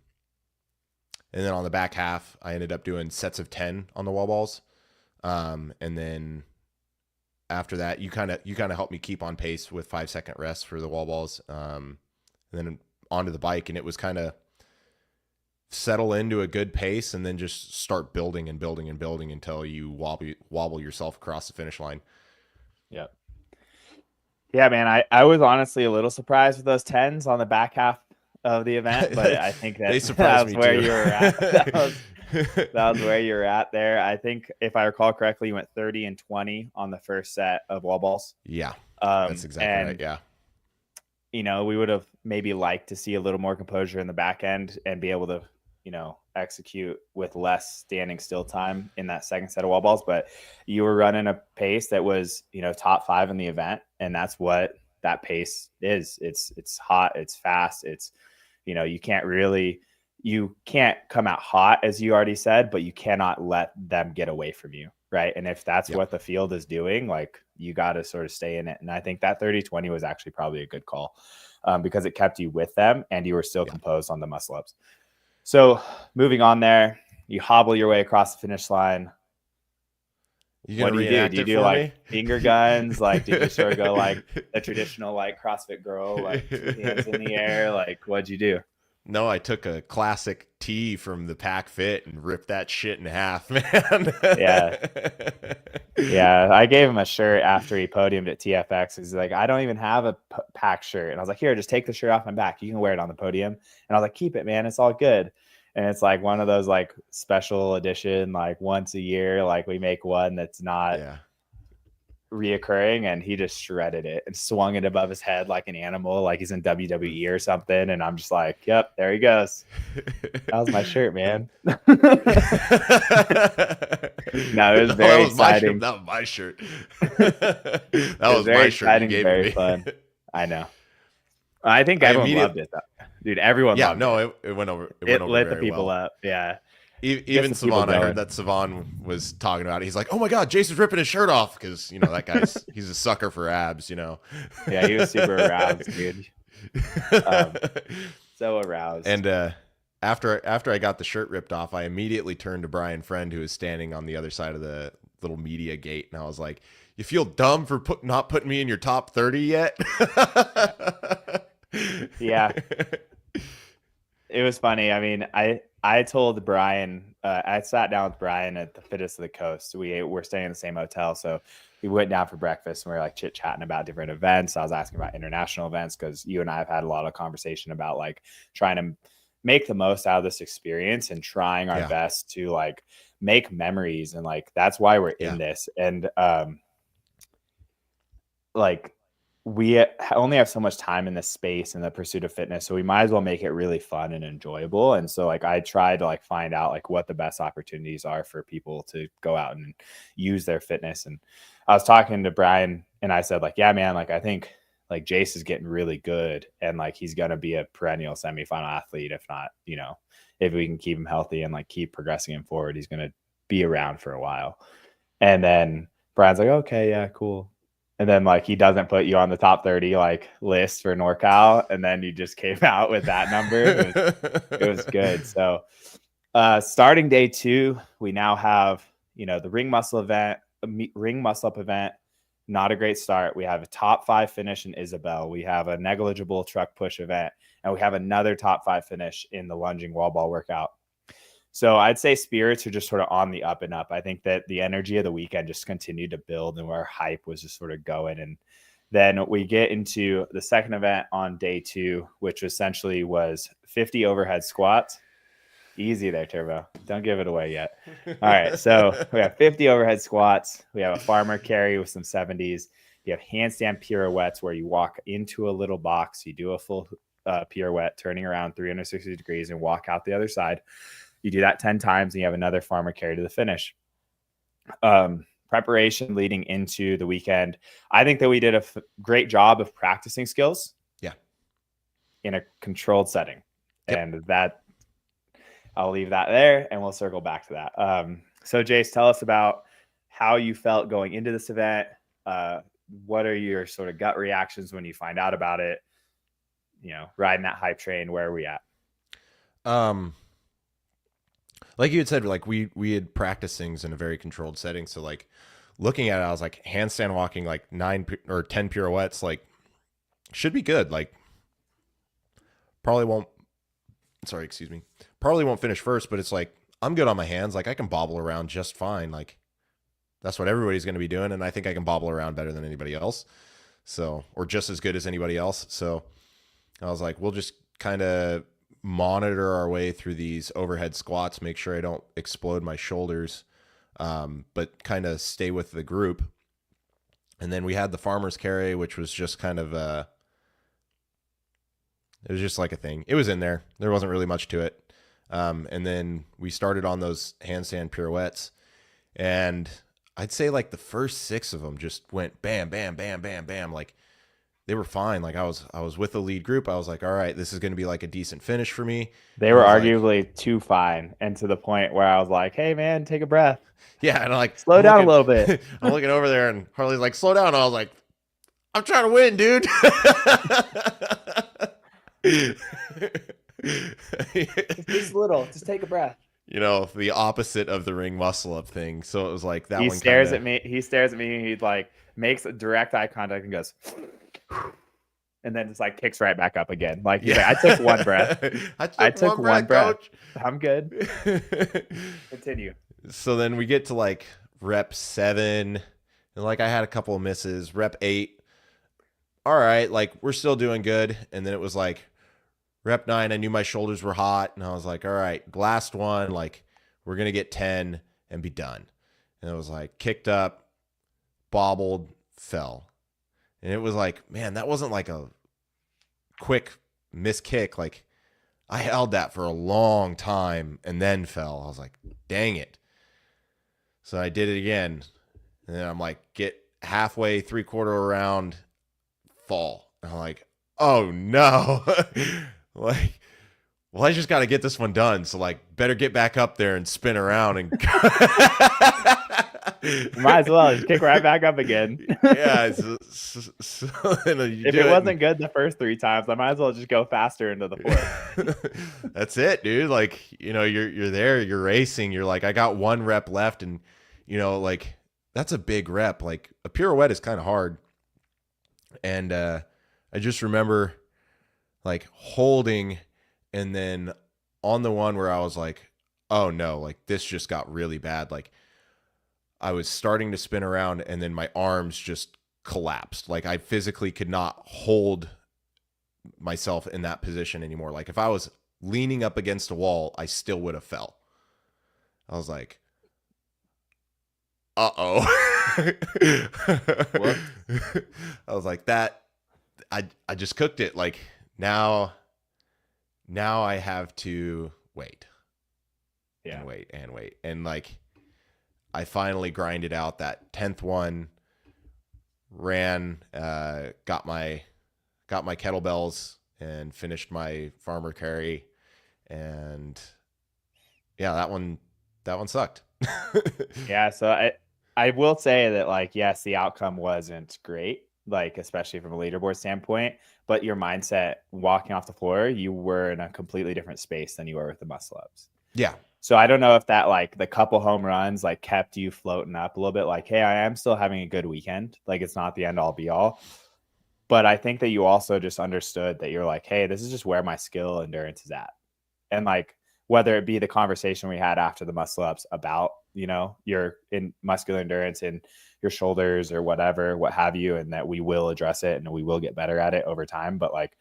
then on the back half, I ended up doing sets of 10 on the wall balls. And then after that, you kind of helped me keep on pace with 5-second rests for the wall balls. And then onto the bike, and it was kind of settle into a good pace and then just start building and building and building until you wobble yourself across the finish line. Yep. Yeah, man, I was honestly a little surprised with those 10s on the back half of the event, but I think that, they surprised me where too. You were at. That was where you were at there. I think if I recall correctly, you went 30 and 20 on the first set of wall balls. Yeah, that's exactly right. Yeah. We would have maybe liked to see a little more composure in the back end and be able to, execute with less standing still time in that second set of wall balls. But you were running a pace that was, top 5 in the event. And that's what that pace is. It's hot. It's fast. It's, you can't come out hot, as you already said, but you cannot let them get away from you. Right. And if that's what the field is doing, like, you got to sort of stay in it. And I think that 30-20 was actually probably a good call because it kept you with them and you were still composed on the muscle ups. So moving on there, you hobble your way across the finish line. What do you do? Do you do like finger guns? Like, did you sort of go like the traditional like CrossFit girl, like hands in the air? Like, what'd you do? No, I took a classic tee from the Pack Fit and ripped that shit in half, man. Yeah. I gave him a shirt after he podiumed at TFX. He's like, I don't even have a Pack shirt. And I was like, here, just take the shirt off my back. You can wear it on the podium. And I was like, keep it, man. It's all good. And it's like one of those like special edition, like once a year, like we make one that's not reoccurring, and he just shredded it and swung it above his head like an animal, like he's in WWE or something. And I'm just like, yep, there he goes. That was my shirt, man. No, it was very exciting. That was my shirt. That was very my shirt. Exciting, very fun. I know. I think everyone loved it, though. Dude, everyone loved it. It went over. It lit the people up. Yeah. Even Savon, I heard that Savon was talking about it. He's like, "Oh my God, Jason's ripping his shirt off," because that guy's he's a sucker for abs. Yeah, he was super aroused, dude. So aroused. And after I got the shirt ripped off, I immediately turned to Brian Friend, who was standing on the other side of the little media gate, and I was like, "You feel dumb for not putting me in your top 30 yet?" Yeah. It was funny. I mean, I told Brian, I sat down with Brian at the Fittest of the Coast. We're staying in the same hotel, so we went down for breakfast and we were like chit chatting about different events. I was asking about international events because you and I have had a lot of conversation about like trying to make the most out of this experience and trying our best to like make memories, and like that's why we're in this. And like we only have so much time in this space in the pursuit of fitness, so we might as well make it really fun and enjoyable. And so like I try to like find out like what the best opportunities are for people to go out and use their fitness. And I was talking to Brian and I said like, yeah, man, like I think like Jase is getting really good and like he's going to be a perennial semifinal athlete. If not, you know, if we can keep him healthy and like keep progressing him forward, he's going to be around for a while. And then Brian's like, okay, yeah, cool. And then like he doesn't put you on the top 30 like list for NorCal, and then you just came out with that number. It was good. So starting day 2, we now have, you know, the ring muscle event, ring muscle up event. Not a great start. We have a top 5 finish in Isabel. We have a negligible truck push event, and we have another top 5 finish in the lunging wall ball workout. So I'd say spirits are just sort of on the up and up. I think that the energy of the weekend just continued to build, and our hype was just sort of going. And then we get into the second event on day 2, which essentially was 50 overhead squats. Easy there, Turbo. Don't give it away yet. All right. So we have 50 overhead squats. We have a farmer carry with some 70s. You have handstand pirouettes where you walk into a little box. You do a full pirouette, turning around 360 degrees and walk out the other side. You do that 10 times and you have another farmer carry to the finish. Preparation leading into the weekend. I think that we did a great job of practicing skills. Yeah. In a controlled setting. Yep. And that I'll leave that there and we'll circle back to that. So Jase, tell us about how you felt going into this event. What are your sort of gut reactions when you find out about it? You know, riding that hype train, where are we at? Like you had said, like we had practiced things in a very controlled setting. So like looking at it, I was like handstand walking, like 9 or 10 pirouettes, like should be good. Like probably won't finish first, but it's like, I'm good on my hands. Like I can bobble around just fine. Like that's what everybody's going to be doing. And I think I can bobble around better than anybody else. So, or just as good as anybody else. So I was like, we'll just kind of monitor our way through these overhead squats, make sure I don't explode my shoulders, but kind of stay with the group. And then we had the farmer's carry, which was just kind of it was just like a thing. It was in there. There wasn't really much to it. And then we started on those handstand pirouettes, and I'd say like the first 6 of them just went bam, bam, bam, bam, bam. Like they were fine. Like I was with the lead group. I was like, all right, this is going to be like a decent finish for me. They were arguably too fine, and to the point where I was like, hey man, take a breath. Yeah. And I'm like, slow down a little bit. I'm looking over there and Harley's like, slow down. And I was like, I'm trying to win, dude. Just a little, just take a breath. You know, the opposite of the ring muscle up thing. So it was like that. He stares at me. He like makes a direct eye contact and goes, and then just like kicks right back up again. Like, he's like, I took one breath. I took one breath. Coach. I'm good. Continue. So then we get to like rep 7, and like I had a couple of misses. Rep 8. All right, like we're still doing good. And then it was like rep 9, I knew my shoulders were hot, and I was like, all right, last one, like we're going to get 10 and be done. And it was like kicked up, bobbled, fell. And it was like, man, that wasn't like a quick miss kick. Like I held that for a long time and then fell. I was like, dang it. So I did it again. And then I'm like, get halfway, 3/4 around, fall. And I'm like, oh no. Like, well, I just got to get this one done. So like, better get back up there and spin around and Might as well just kick right back up again. Yeah, you If do it it, and wasn't good the first 3 times, I might as well just go faster into the fourth. that's it, dude. Like, you're there, you're racing, you're like, I got 1 rep left, and like that's a big rep. Like a pirouette is kind of hard, and I just remember like holding, and then on the one where I was like, oh no, like this just got really bad. Like I was starting to spin around, and then my arms just collapsed. Like I physically could not hold myself in that position anymore. Like if I was leaning up against a wall, I still would have fell. I was like, uh-oh. I was like, that I just cooked it. Like now I have to wait. Yeah. And wait and wait. And like I finally grinded out that 10th one, ran, got my kettlebells and finished my farmer carry. And yeah, that one sucked. Yeah. So I will say that, like, yes, the outcome wasn't great, like, especially from a leaderboard standpoint, but your mindset walking off the floor, you were in a completely different space than you were with the muscle ups. Yeah. So I don't know if that, like, the couple home runs, like, kept you floating up a little bit, like, hey, I am still having a good weekend. Like, it's not the end all be all. But I think that you also just understood that you're like, hey, this is just where my skill endurance is at. And like, whether it be the conversation we had after the muscle ups about, your in muscular endurance in your shoulders or whatever, what have you, and that we will address it and we will get better at it over time. But like,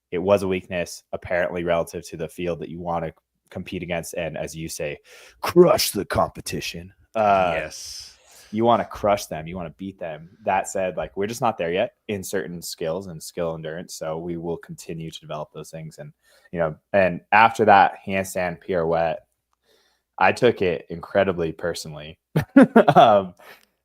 it was a weakness apparently relative to the field that you want to compete against. And as you say, crush the competition. Yes. You want to crush them. You want to beat them. That said, like, we're just not there yet in certain skills and skill endurance. So we will continue to develop those things. And, and after that handstand pirouette, I took it incredibly personally.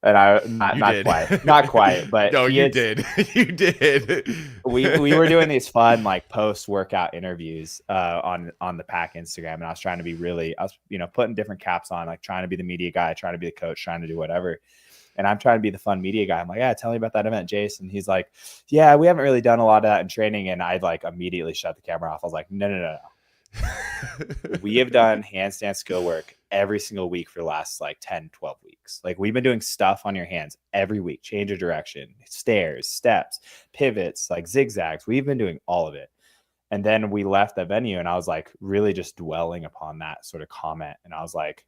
And I not quite, but no, you did. You did. we were doing these fun, like, post workout interviews on the Pack Instagram, and I was trying to be I was putting different caps on, like trying to be the media guy, trying to be the coach, trying to do whatever. And I'm trying to be the fun media guy. I'm like, yeah, tell me about that event, Jase. And he's like, yeah, we haven't really done a lot of that in training. And I'd like immediately shut the camera off. I was like, no. We have done handstand skill work every single week for the last like 10, 12 weeks. Like, we've been doing stuff on your hands every week, change of direction, stairs, steps, pivots, like zigzags. We've been doing all of it. And then we left the venue, and I was like really just dwelling upon that sort of comment. And I was like,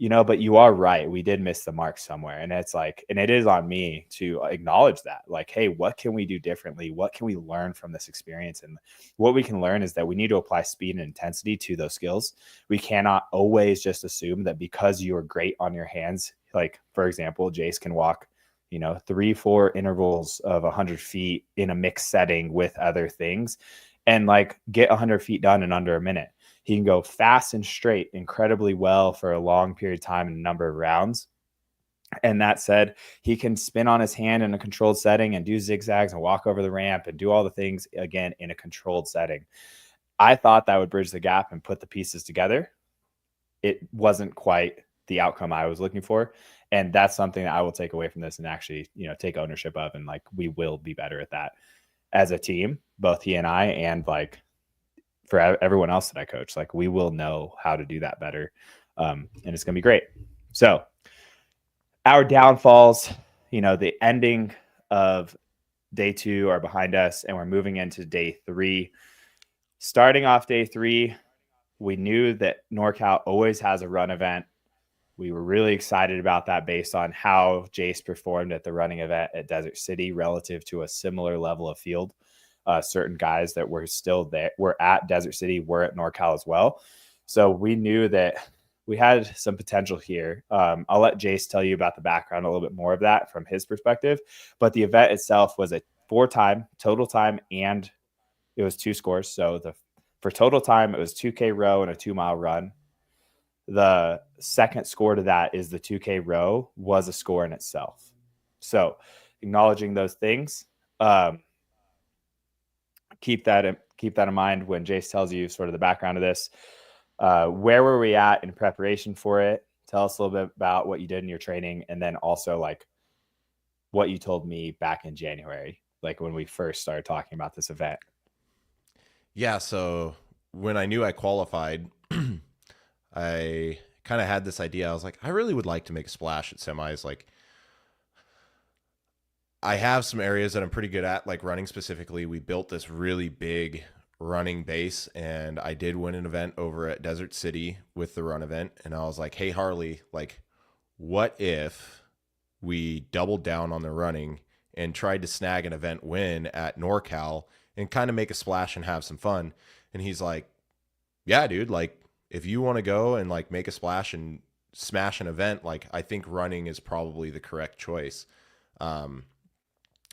but you are right. We did miss the mark somewhere. And it's like, and it is on me to acknowledge that. Like, hey, what can we do differently? What can we learn from this experience? And what we can learn is that we need to apply speed and intensity to those skills. We cannot always just assume that because you are great on your hands, like, for example, Jase can walk, 3-4 intervals of 100 feet in a mixed setting with other things and like get 100 feet done in under a minute. He can go fast and straight incredibly well for a long period of time in a number of rounds. And that said, he can spin on his hand in a controlled setting and do zigzags and walk over the ramp and do all the things again in a controlled setting. I thought that would bridge the gap and put the pieces together. It wasn't quite the outcome I was looking for. And that's something that I will take away from this and actually, take ownership of. And like, we will be better at that as a team, both he and I, and like, for everyone else that I coach, like, we will know how to do that better. And it's going to be great. So our downfalls, the ending of day 2 are behind us, and we're moving into day 3. Starting off day 3, we knew that NorCal always has a run event. We were really excited about that based on how Jase performed at the running event at Desert City relative to a similar level of field. Certain guys that were still there, were at Desert City, were at NorCal as well. So we knew that we had some potential here. I'll let Jase tell you about the background, a little bit more of that from his perspective. But the event itself was a 4-time total time, and it was 2 scores. So for total time, it was 2K row and a 2-mile run. The second score to that is the 2K row was a score in itself. So acknowledging those things, keep that in mind when Jase tells you sort of the background of this. Where were we at in preparation for it? Tell us a little bit about what you did in your training, and then also like what you told me back in January, like when we first started talking about this event. Yeah. So when I knew I qualified, I kind of had this idea. I was like, I really would like to make a splash at semis. Like, I have some areas that I'm pretty good at, like running specifically. We built this really big running base, and I did win an event over at Desert City with the run event. And I was like, hey, Harley, like, what if we doubled down on the running and tried to snag an event win at NorCal and kind of make a splash and have some fun? And he's like, yeah, dude, like, if you want to go and like make a splash and smash an event, like, I think running is probably the correct choice.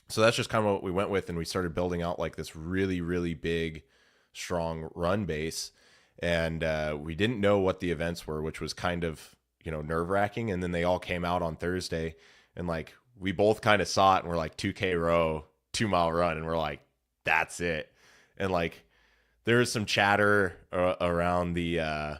So that's just kind of what we went with. And we started building out like this really, really big, strong run base. And we didn't know what the events were, which was kind of, nerve wracking. And then they all came out on Thursday, and like, we both kind of saw it, and we're like 2K row, 2 mile run. And we're like, that's it. And like, there was some chatter around the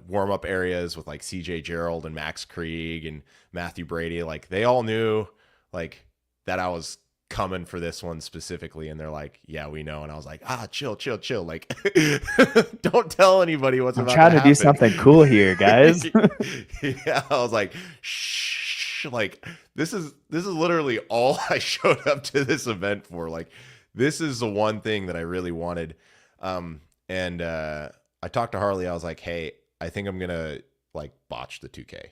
warm up areas with like CJ Gerald and Max Krieg and Matthew Brady. Like, they all knew like that I was coming for this one specifically, and they're like, yeah, we know. And I was like, chill, like, don't tell anybody what's about to happen. I'm trying to do something cool here, guys. Yeah, I was like, shh, like, this is literally all I showed up to this event for. Like, this is the one thing that I really wanted. And I talked to Harley. I was like, hey, I think I'm gonna like botch the 2K,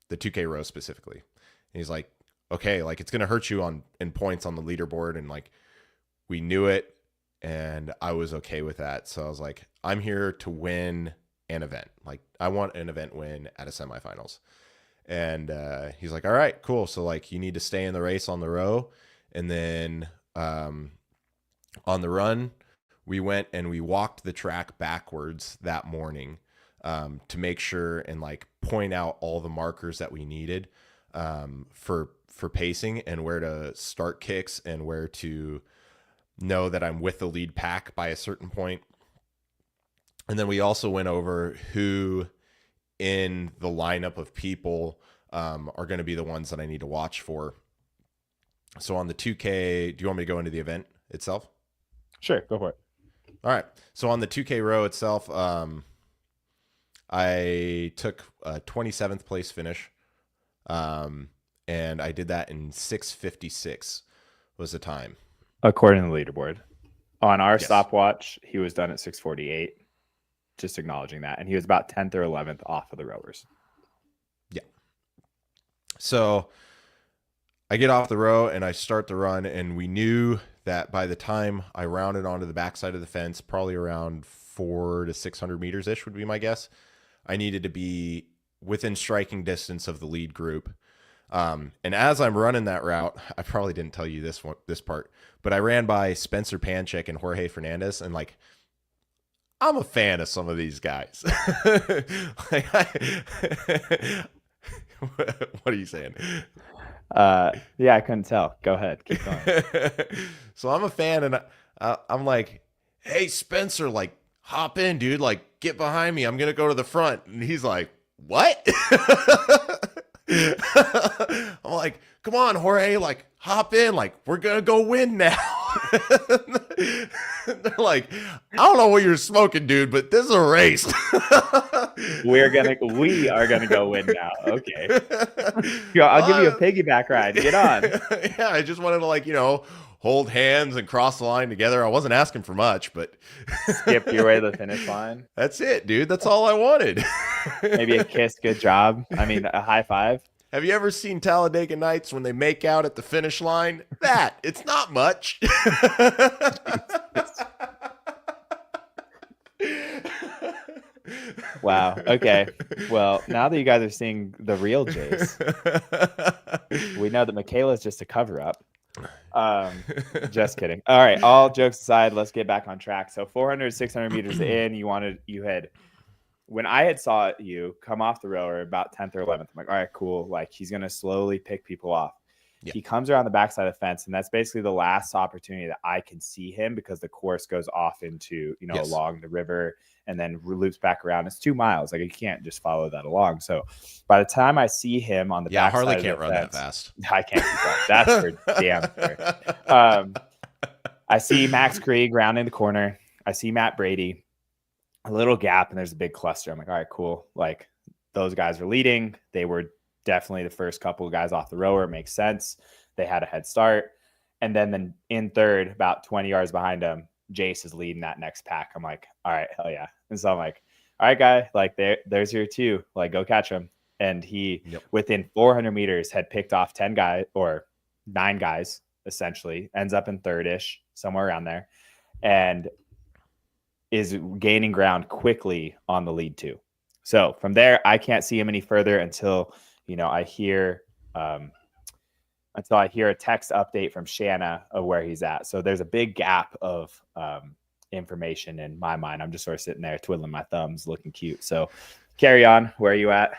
the 2K row specifically. And he's like, okay, like, it's going to hurt you in points on the leaderboard. And like, we knew it, and I was okay with that. So I was like, I'm here to win an event. Like, I want an event win at a semifinals. And he's like, all right, cool. So like, you need to stay in the race on the row. And then on the run, we went and we walked the track backwards that morning to make sure and like point out all the markers that we needed for pacing, and where to start kicks, and where to know that I'm with the lead pack by a certain point. And then we also went over who in the lineup of people are going to be the ones that I need to watch for. So on the 2K, do you want me to go into the event itself? Sure, go for it. All right. So on the 2K row itself, I took a 27th place finish. And I did that in 6:56 was the time. According to the leaderboard. On our stopwatch, he was done at 6:48. Just acknowledging that. And he was about 10th or 11th off of the rowers. Yeah. So I get off the row and I start the run, and we knew that by the time I rounded onto the backside of the fence, probably around 400 to 600 meters ish would be my guess, I needed to be within striking distance of the lead group. And as I'm running that route, I probably didn't tell you this part, but I ran by Spencer Panchik and Jorge Fernandez, and like, I'm a fan of some of these guys. Like, what are you saying? Yeah, I couldn't tell. Go ahead. Keep going. So I'm a fan, and I'm like, hey, Spencer, like, hop in, dude. Like, get behind me. I'm going to go to the front. And he's like, what? I'm like, come on, Jorge, like, hop in. Like, we're going to go win now. They're like, I don't know what you're smoking, dude, but this is a race. We are gonna go win now. Okay. I'll give you a piggyback ride. Get on. Yeah, I just wanted to, like, hold hands and cross the line together. I wasn't asking for much, but skip your way to the finish line. That's it, dude. That's all I wanted. Maybe a kiss, good job. I mean, a high five. Have you ever seen Talladega Nights when they make out at the finish line? It's not much. Wow. Okay. Well, now that you guys are seeing the real Jase, we know that Michaela's just a cover up. Just kidding. All right. All jokes aside, let's get back on track. So 400, 600 meters in, you had, when I had saw you come off the rower about 10th or 11th, I'm like, all right, cool. Like, he's going to slowly pick people off. Yeah. He comes around the backside of the fence, and that's basically the last opportunity that I can see him, because the course goes off into, you know, Yes. along the river and then loops back around. It's 2 miles. Like, you can't just follow that along. So by the time I see him on the Harley backside can't of the run fence, that fast. I can't keep up. That's for damn sure. I see Max Krieg rounding the corner. I see Matt Brady, a little gap, and there's a big cluster. I'm like, all right, cool. Like, those guys are leading. They were definitely the first couple of guys off the rower. It makes sense. They had a head start. And then in third, about 20 yards behind him, Jase is leading that next pack. I'm like, all right, hell yeah. And so I'm like, all right, guy, like, there's your 2. Like, go catch him. And he, within 400 meters, had picked off 10 guys, or 9 guys, essentially, ends up in third-ish, somewhere around there, and is gaining ground quickly on the lead 2. So from there, I can't see him any further until, you know, I hear a text update from Shanna of where he's at. So there's a big gap of information in my mind. I'm just sort of sitting there twiddling my thumbs, looking cute. So carry on. Where are you at?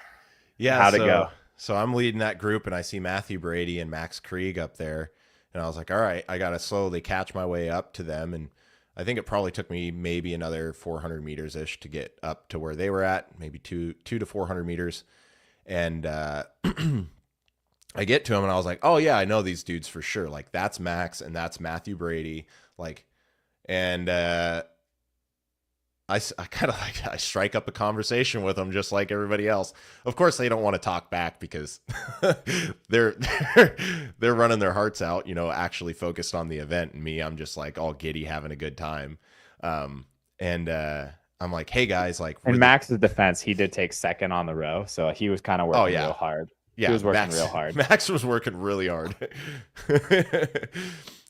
Yeah. How'd it go? So I'm leading that group, and I see Matthew Brady and Max Krieg up there. And I was like, all right, I got to slowly catch my way up to them. And I think it probably took me maybe another 400 meters ish to get up to where they were at, maybe 200 to 400 meters. And I get to him, and I was like, oh yeah, I know these dudes for sure. Like, that's Max and that's Matthew Brady. Like, and I kind of like, I strike up a conversation with them just like everybody else. Of course, they don't want to talk back because they're running their hearts out, you know, actually focused on the event. And me, I'm just like all giddy, having a good time. And I'm like, hey guys, like, in Max's defense, he did take second on the row, so he was kind of working real hard. Yeah, he was working real hard. Max was working really hard.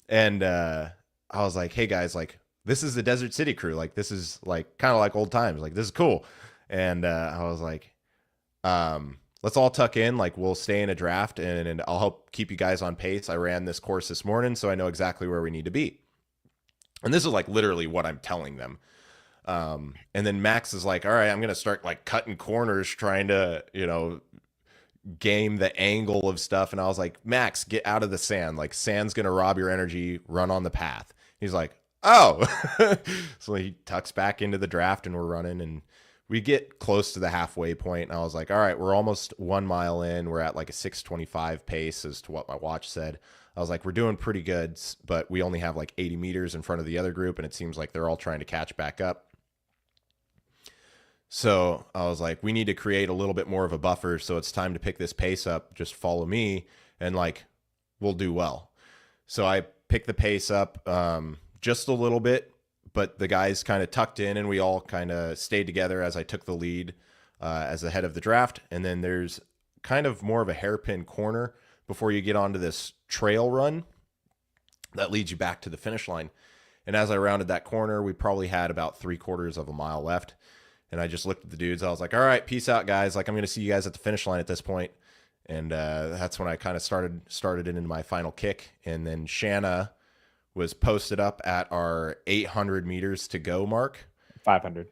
And I was like, hey guys, like, this is the Desert City crew. Like, this is like kind of like old times. Like, this is cool. And I was like, let's all tuck in. Like, we'll stay in a draft, and I'll help keep you guys on pace. I ran this course this morning, so I know exactly where we need to be. And this is like literally what I'm telling them. And then Max is like, all right, I'm going to start like cutting corners, trying to, you know, game the angle of stuff. And I was like, Max, get out of the sand. Like, sand's going to rob your energy. Run on the path. He's like, oh. So he tucks back into the draft, and we're running, and we get close to the halfway point. And I was like, all right, we're almost 1 mile in. We're at like a 6:25 pace as to what my watch said. I was like, we're doing pretty good, but we only have like 80 meters in front of the other group, and it seems like they're all trying to catch back up. So I was like, we need to create a little bit more of a buffer. So it's time to pick this pace up. Just follow me, and like, we'll do well. So I picked the pace up just a little bit, but the guys kind of tucked in, and we all kind of stayed together as I took the lead as the head of the draft. And then there's kind of more of a hairpin corner before you get onto this trail run that leads you back to the finish line. And as I rounded that corner, we probably had about 3/4 of a mile left. And I just looked at the dudes. I was like, all right, peace out, guys. Like, I'm going to see you guys at the finish line at this point. And that's when I kind of started into my final kick. And then Shanna was posted up at our 800 meters to go mark. 500,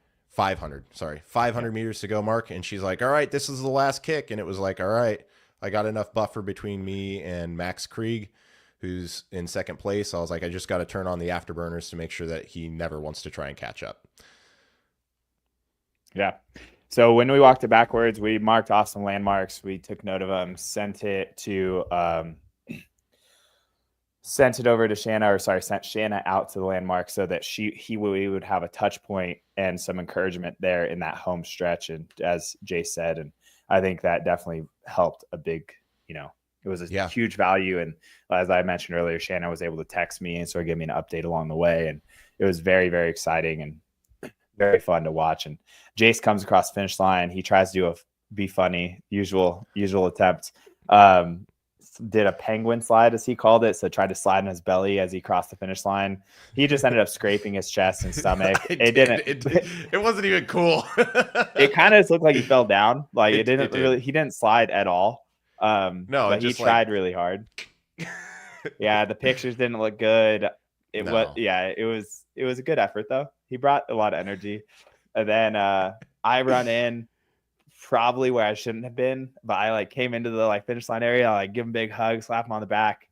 sorry. 500 meters to go mark. And she's like, all right, this is the last kick. And it was like, all right, I got enough buffer between me and Max Krieg, who's in second place. I was like, I just got to turn on the afterburners to make sure that he never wants to try and catch up. Yeah. So when we walked it backwards, we marked off some landmarks. We took note of them, sent it over to Shanna, sent Shanna out to the landmark so that we would have a touch point and some encouragement there in that home stretch. And as Jay said, and I think that definitely helped a big, it was a huge value. And as I mentioned earlier, Shanna was able to text me and sort of give me an update along the way. And it was very, very exciting and very fun to watch. And Jase comes across the finish line. He tries to be funny, usual attempt. Did a penguin slide, as he called it. So tried to slide in his belly as he crossed the finish line. He just ended up scraping his chest and stomach. It wasn't even cool. It kind of looked like he fell down. Like he didn't slide at all. No, but he tried really hard. Yeah, the pictures didn't look good. It was a good effort though. He brought a lot of energy. And then I run in probably where I shouldn't have been, but I like came into the like finish line area, I like give him a big hug, slap him on the back.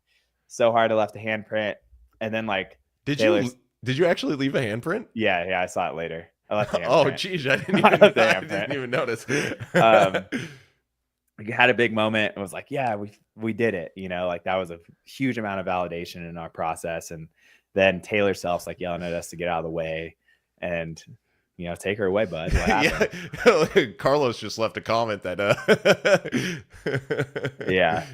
So hard I left a handprint. And then like Did Taylor's you actually leave a handprint? yeah, I saw it later. I left a Oh, handprint. geez, I I left a didn't handprint. even notice. We had a big moment and was like, yeah, we did it. Like that was a huge amount of validation in our process. And then Taylor Self's like yelling at us to get out of the way and, take her away, bud. What happened? Yeah. Carlos just left a comment that, yeah.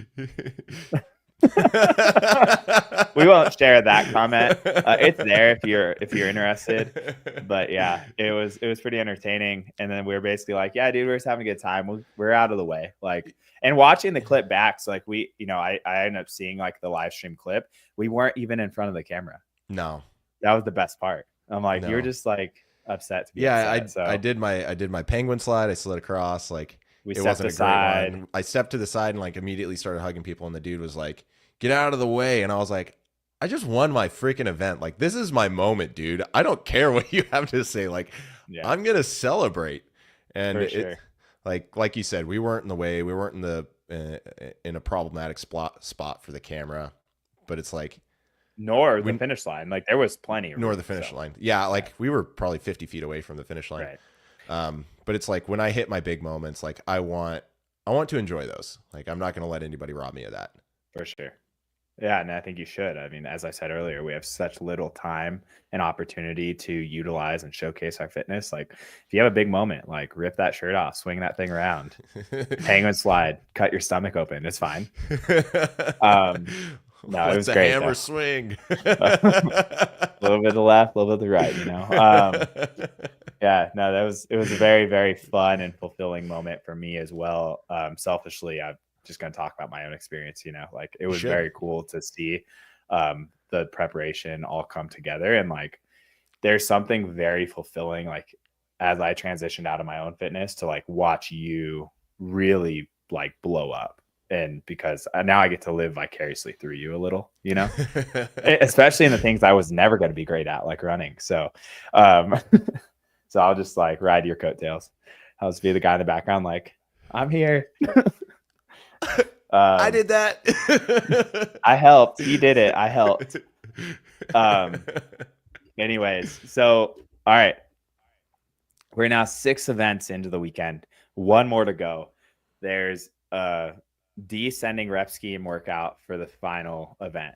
We won't share that comment. It's there if you're interested. But yeah, it was pretty entertaining. And then we were basically like, yeah, dude, we're just having a good time. We're out of the way. Like, and watching the clip back. So like I ended up seeing like the live stream clip. We weren't even in front of the camera. No, that was the best part. I'm like, you're just like upset to be upset. I did my penguin slide. I slid across. Like it wasn't a great one. I stepped to the side and like immediately started hugging people. And the dude was like, get out of the way. And I was like, I just won my freaking event. Like, this is my moment, dude. I don't care what you have to say. Like, I'm going to celebrate. And sure. like you said, we weren't in the way. We weren't in a problematic spot for the camera, but it's like, nor the finish line. Like there was plenty. Nor the finish line. Yeah. Like we were probably 50 feet away from the finish line. Right. But it's like when I hit my big moments, like I want to enjoy those. Like, I'm not going to let anybody rob me of that. For sure. Yeah, and I think you should. I mean, as I said earlier, we have such little time and opportunity to utilize and showcase our fitness. Like, if you have a big moment, like rip that shirt off, swing that thing around, penguin slide, cut your stomach open. It's fine. No, it was great. Hammer swing. A little bit to the left, a little bit to the right. Yeah, no, it was a very, very fun and fulfilling moment for me as well. Selfishly, I'm just going to talk about my own experience. Like it was very cool to see the preparation all come together, and like there's something very fulfilling, like as I transitioned out of my own fitness to like watch you really like blow up. And because now I get to live vicariously through you a little, especially in the things I was never going to be great at, like running. So, so I'll just like ride your coattails. I'll just be the guy in the background, like, I'm here. I did that. I helped. He did it. I helped. Anyways, so, all right. We're now 6 events into the weekend. 1 more to go. There's descending rep scheme workout for the final event.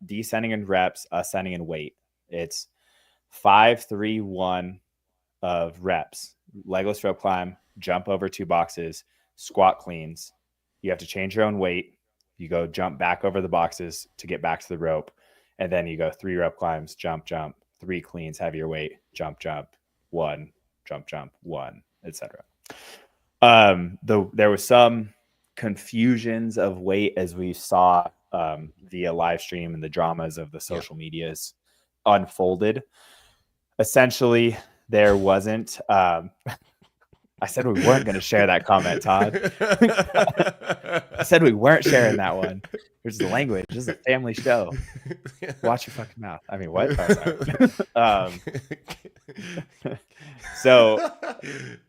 Descending in reps, ascending in weight. It's 5, 3, 1 of reps. Legless rope climb, jump over 2 boxes, squat cleans. You have to change your own weight. You go jump back over the boxes to get back to the rope. And then you go 3 rope climbs, jump, 3 cleans, heavier weight, jump, 1, jump, 1, etc. There was some confusions of weight as we saw via live stream and the dramas of the social medias unfolded. Essentially, there wasn't I said we weren't going to share that comment, Todd. I said we weren't sharing that one. Here's the language. This is a family show. Watch your fucking mouth. I mean, what? Oh, so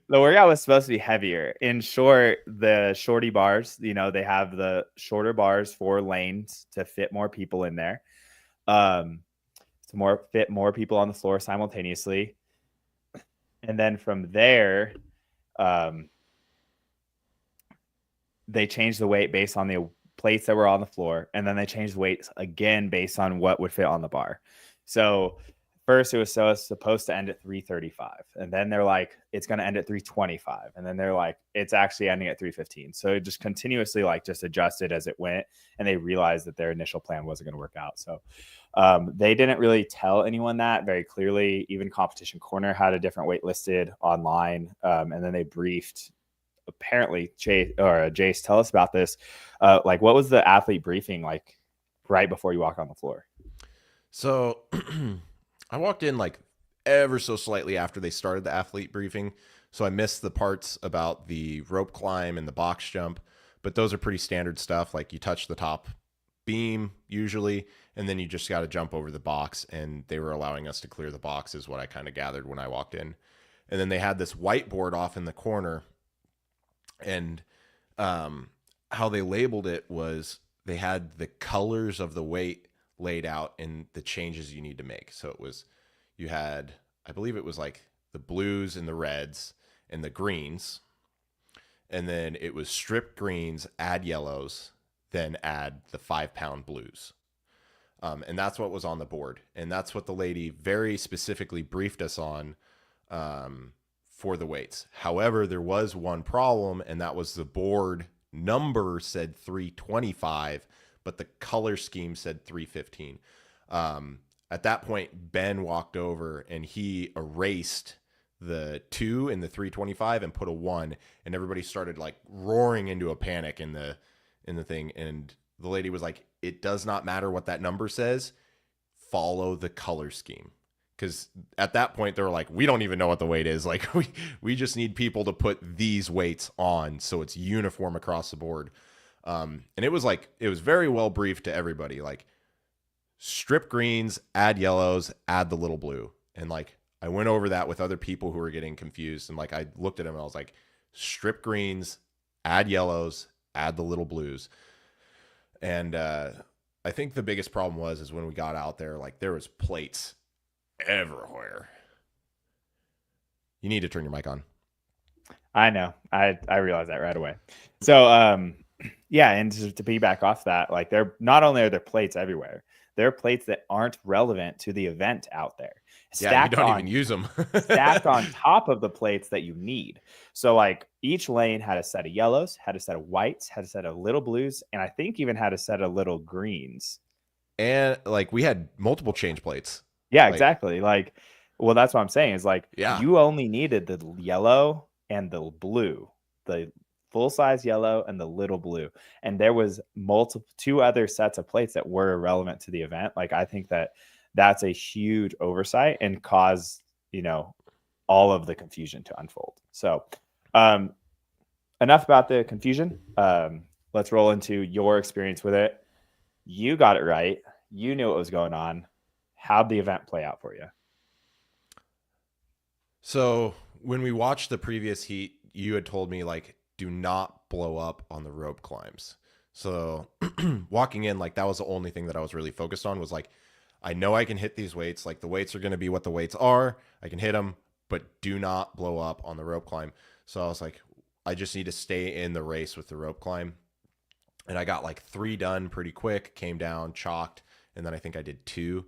the workout was supposed to be heavier. In short, the shorty bars, they have the shorter bars for lanes to fit more people in there. To fit more people on the floor simultaneously. And then from there, they changed the weight based on the plates that were on the floor, and then they changed the weights again based on what would fit on the bar. So first it was supposed to end at 335, and then they're like, it's going to end at 325, and then they're like, it's actually ending at 315. So it just continuously like just adjusted as it went, and they realized that their initial plan wasn't going to work out. So they didn't really tell anyone that very clearly. Even Competition Corner had a different weight listed online, and then they briefed. Apparently, Jase, tell us about this. Like, what was the athlete briefing like right before you walk on the floor? So I walked in like ever so slightly after they started the athlete briefing. So I missed the parts about the rope climb and the box jump, but those are pretty standard stuff. Like you touch the top beam usually, and then you just got to jump over the box, and they were allowing us to clear the box is what I kind of gathered when I walked in. And then they had this whiteboard off in the corner And how they labeled it was they had the colors of the weight laid out and the changes you need to make. So it was, you had, I believe it was like the blues and the reds and the greens. And then it was strip greens, add yellows, then add the 5-pound blues. And that's what was on the board. And that's what the lady very specifically briefed us on for the weights. However, there was one problem, and that was the board number said 325, but the color scheme said 315. At that point, Ben walked over and he erased the 2 in the 325 and put a 1, and everybody started like roaring into a panic in the thing. And the lady was like, it does not matter what that number says, follow the color scheme. Because at that point they were like, we don't even know what the weight is, like we just need people to put these weights on so it's uniform across the board. And it was very well briefed to everybody, like strip greens, add yellows, add the little blue. And like I went over that with other people who were getting confused, and like I looked at them and I was like, strip greens, add yellows, add the little blues. And I think the biggest problem was when we got out there, like there was plates everywhere. You need to turn your mic on. I know. I realized that right away. So yeah, and to piggyback off that, like they're not only are there plates everywhere, there are plates that aren't relevant to the event out there. Yeah, you don't even use them. Stacked on top of the plates that you need. So like each lane had a set of yellows, had a set of whites, had a set of little blues, and I think even had a set of little greens. And like we had multiple change plates. Yeah, like, exactly. Like, well, that's what I'm saying is like, yeah, you only needed the yellow and the blue, the full size yellow and the little blue. And there was two other sets of plates that were irrelevant to the event. Like, I think that's a huge oversight and caused, all of the confusion to unfold. So enough about the confusion. Let's roll into your experience with it. You got it right. You knew what was going on. How'd the event play out for you? So when we watched the previous heat, you had told me like, do not blow up on the rope climbs. So walking in, like that was the only thing that I was really focused on, was like, I know I can hit these weights. Like the weights are going to be what the weights are. I can hit them, but do not blow up on the rope climb. So I was like, I just need to stay in the race with the rope climb. And I got like 3 done pretty quick, came down, chalked. And then I think I did 2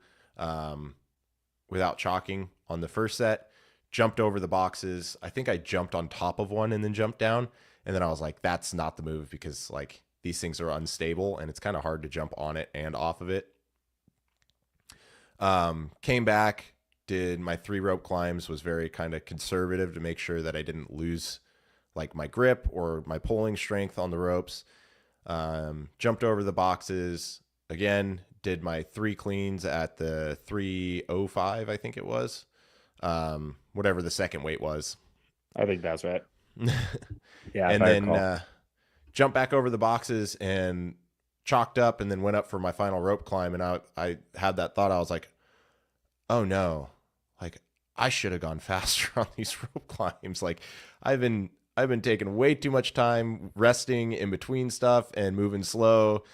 without chalking on the first set, jumped over the boxes. I think I jumped on top of one and then jumped down. And then I was like, that's not the move, because like these things are unstable and it's kind of hard to jump on it and off of it. Came back, did my 3 rope climbs, was very kind of conservative to make sure that I didn't lose like my grip or my pulling strength on the ropes. Jumped over the boxes again, did my 3 cleans at the 305, I think it was, whatever the second weight was. I think that's right. Yeah. And then jumped back over the boxes and chalked up, and then went up for my final rope climb. And I had that thought. I was like, oh no, like I should have gone faster on these rope climbs. Like I've been taking way too much time resting in between stuff and moving slow.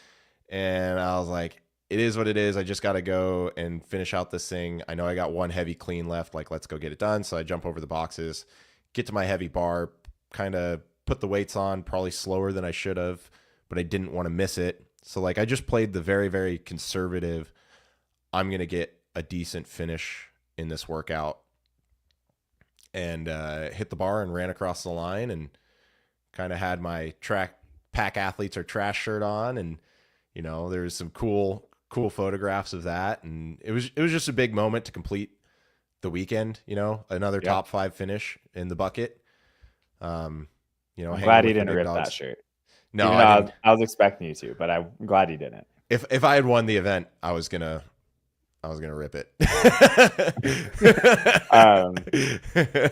And I was like, it is what it is. I just got to go and finish out this thing. I know I got 1 heavy clean left. Like, let's go get it done. So I jump over the boxes, get to my heavy bar, kind of put the weights on, probably slower than I should have, but I didn't want to miss it. So like I just played the very, very conservative, I'm going to get a decent finish in this workout, and hit the bar and ran across the line, and kind of had my pack athletes or trash shirt on. And, there's some cool photographs of that. And it was just a big moment to complete the weekend, another top 5 finish in the bucket. I'm glad he didn't rip that shirt. No, I was expecting you to, but I'm glad he didn't. If I had won the event, I was gonna rip it.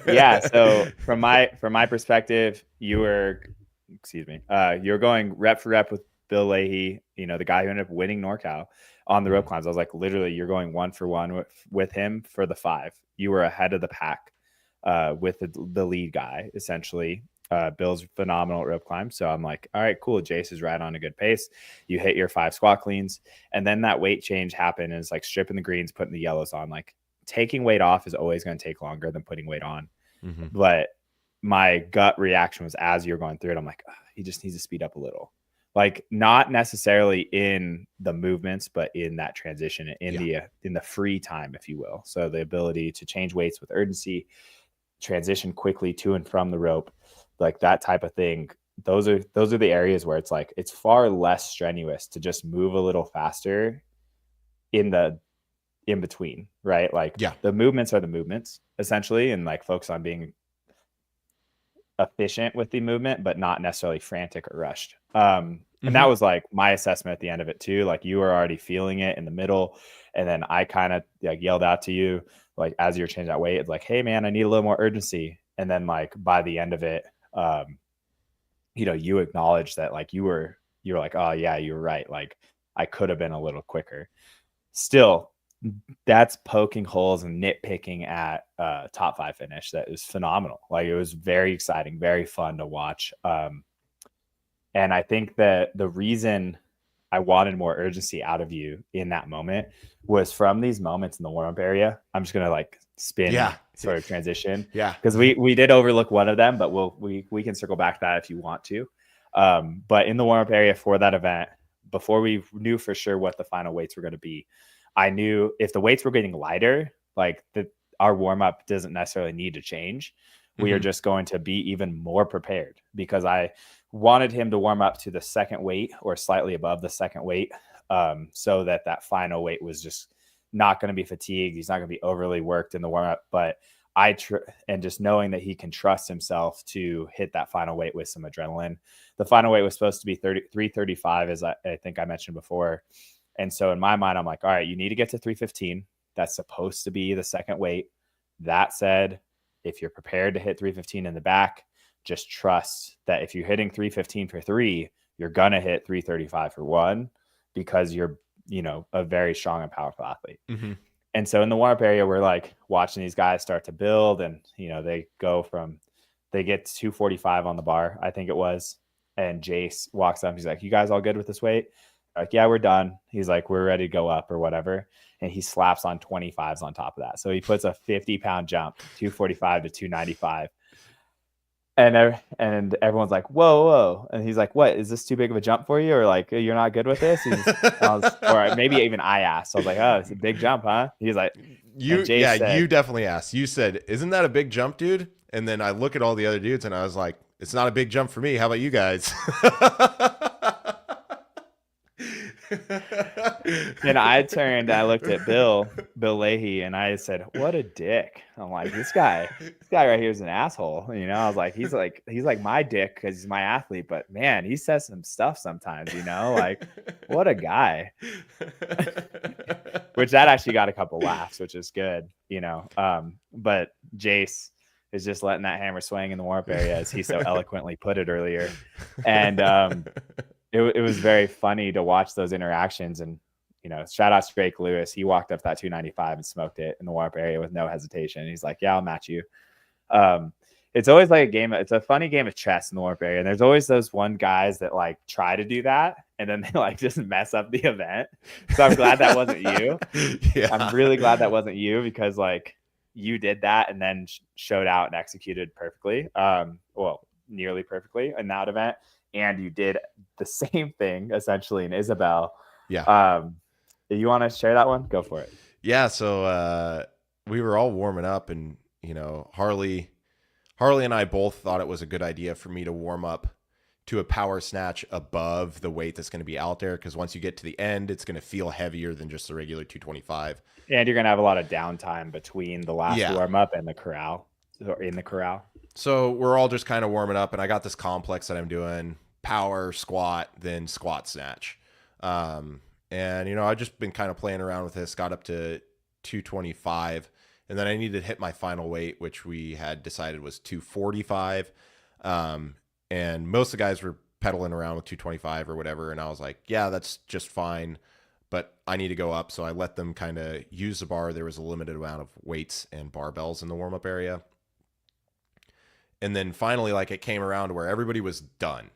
Yeah. So from my perspective, you were going rep for rep with Bill Leahy, the guy who ended up winning NorCal on the rope climbs. I was like, literally, you're going 1 for 1 with him for the 5. You were ahead of the pack with the lead guy, essentially. Bill's phenomenal at rope climb. So I'm like, all right, cool. Jase is right on a good pace. You hit your 5 squat cleans. And then that weight change happened. And it's like stripping the greens, putting the yellows on. Like taking weight off is always going to take longer than putting weight on. Mm-hmm. But my gut reaction was as you're going through it, I'm like, oh, he just needs to speed up a little. Like not necessarily in the movements, but in that transition, in the free time, if you will. So the ability to change weights with urgency, transition quickly to and from the rope, like that type of thing. Those are the areas where it's like it's far less strenuous to just move a little faster in between, right? Like the movements are the movements essentially, and like focus on being efficient with the movement, but not necessarily frantic or rushed. And that was like my assessment at the end of it too. Like you were already feeling it in the middle. And then I kind of like yelled out to you, like, as you're changing that weight, it's like, hey man, I need a little more urgency. And then like by the end of it, you acknowledged that like you were like, oh yeah, you were right. Like I could have been a little quicker. Still, that's poking holes and nitpicking at top 5 finish. That is phenomenal. Like it was very exciting, very fun to watch. And I think that the reason I wanted more urgency out of you in that moment was from these moments in the warm-up area. I'm just gonna like spin sort of transition. Because we did overlook one of them, but we can circle back to that if you want to. But in the warm-up area for that event, before we knew for sure what the final weights were going to be, I knew if the weights were getting lighter, like our warm-up doesn't necessarily need to change. We are just going to be even more prepared, because I wanted him to warm up to the second weight or slightly above the second weight, so that final weight was just not going to be fatigued. He's not going to be overly worked in the warm-up, but and just knowing that he can trust himself to hit that final weight with some adrenaline. The final weight was supposed to be 335, as I think I mentioned before. And so in my mind, I'm like, all right, you need to get to 315. That's supposed to be the second weight. That said, if you're prepared to hit 315 in the back, just trust that if you're hitting 315 for 3, you're going to hit 335 for 1, because you're, a very strong and powerful athlete. And so in the warm-up area, we're like watching these guys start to build, and, they get to 245 on the bar, I think it was. And Jase walks up. He's like, you guys all good with this weight? Like, yeah, we're done. He's like, we're ready to go up or whatever. And he slaps on 25s on top of that. So he puts a 50-pound jump, 245 to 295. And everyone's like, whoa. And he's like, what, is this too big of a jump for you? Or like, you're not good with this? Or maybe even I asked. I was like, oh, it's a big jump, huh? He's like, you definitely asked. You said, isn't that a big jump, dude? And then I look at all the other dudes and I was like, it's not a big jump for me. How about you guys? And I turned, I looked at Bill Leahy, and I said, what a dick. I'm like, this guy right here is an asshole. I was like, he's like my dick because he's my athlete, but man, he says some stuff sometimes, like, what a guy. Which that actually got a couple laughs, which is good, but Jase is just letting that hammer swing in the warm-up area, as he so eloquently put it earlier. And it was very funny to watch those interactions. And, shout out to Drake Lewis. He walked up that 295 and smoked it in the warm-up area with no hesitation. He's like, yeah, I'll match you. It's always like it's a funny game of chess in the warm-up area. And there's always those one guys that like try to do that, and then they like just mess up the event. So I'm glad that wasn't you. Yeah. I'm really glad that wasn't you, because like you did that and then showed out and executed perfectly. Well, nearly perfectly in that event. And you did the same thing essentially in Isabel. Yeah. You want to share that one? Go for it. Yeah. So we were all warming up, and Harley and I both thought it was a good idea for me to warm up to a power snatch above the weight that's going to be out there, because once you get to the end, it's going to feel heavier than just the regular 225. And you're going to have a lot of downtime between the last warm up and the corral, or in the corral. So we're all just kind of warming up, and I got this complex that I'm doing: power, squat, then squat snatch. And I've just been kind of playing around with this, got up to 225, and then I needed to hit my final weight, which we had decided was 245. And most of the guys were pedaling around with 225 or whatever. And I was like, yeah, that's just fine, but I need to go up. So I let them kind of use the bar. There was a limited amount of weights and barbells in the warm-up area. And then finally, like, it came around to where everybody was done.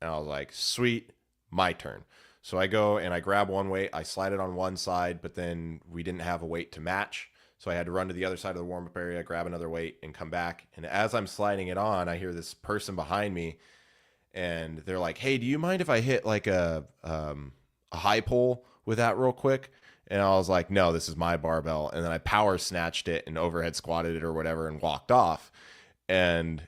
And I was like, sweet, my turn. So I go and I grab one weight, I slide it on one side, but then we didn't have a weight to match. So I had to run to the other side of the warm-up area, grab another weight, and come back. And as I'm sliding it on, I hear this person behind me, and they're like, "Hey, do you mind if I hit like a high pull with that real quick?" And I was like, "No, this is my barbell." And then I power snatched it and overhead squatted it or whatever and walked off. And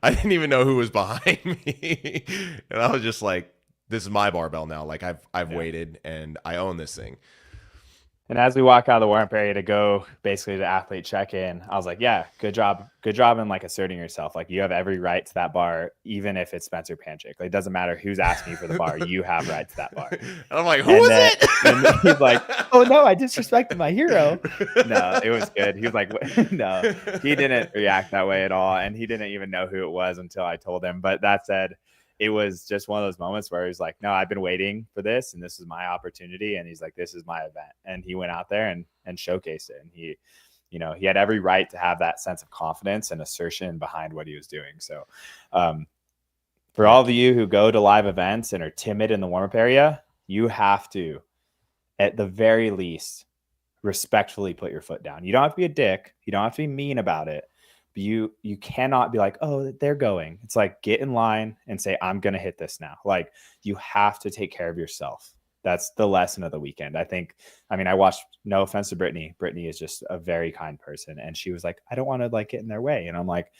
I didn't even know who was behind me. And I was just like, this is my barbell now. Like I've waited and I own this thing. And as we walk out of the warm-up area to go basically to athlete check-in, I was like, yeah, good job. Good job in like asserting yourself. Like you have every right to that bar, even if it's Spencer Panchik. Like it doesn't matter who's asking you for the bar. You have right to that bar. And I'm like, who is it? And he's like, oh no, I disrespected my hero. No, it was good. He was like, no, he didn't react that way at all. And he didn't even know who it was until I told him. But that said, it was just one of those moments where he's like, no, I've been waiting for this and this is my opportunity. And he's like, this is my event. And he went out there and showcased it. And he, you know, he had every right to have that sense of confidence and assertion behind what he was doing. So for all of you who go to live events and are timid in the warm-up area, you have to, at the very least, respectfully put your foot down. You don't have to be a dick. You don't have to be mean about it. But you cannot be like, oh, they're going. It's like, get in line and say, I'm going to hit this now. Like you have to take care of yourself. That's the lesson of the weekend. I mean, I watched, no offense to Brittany. Brittany is just a very kind person. And she was like, I don't want to like get in their way. And I'm like,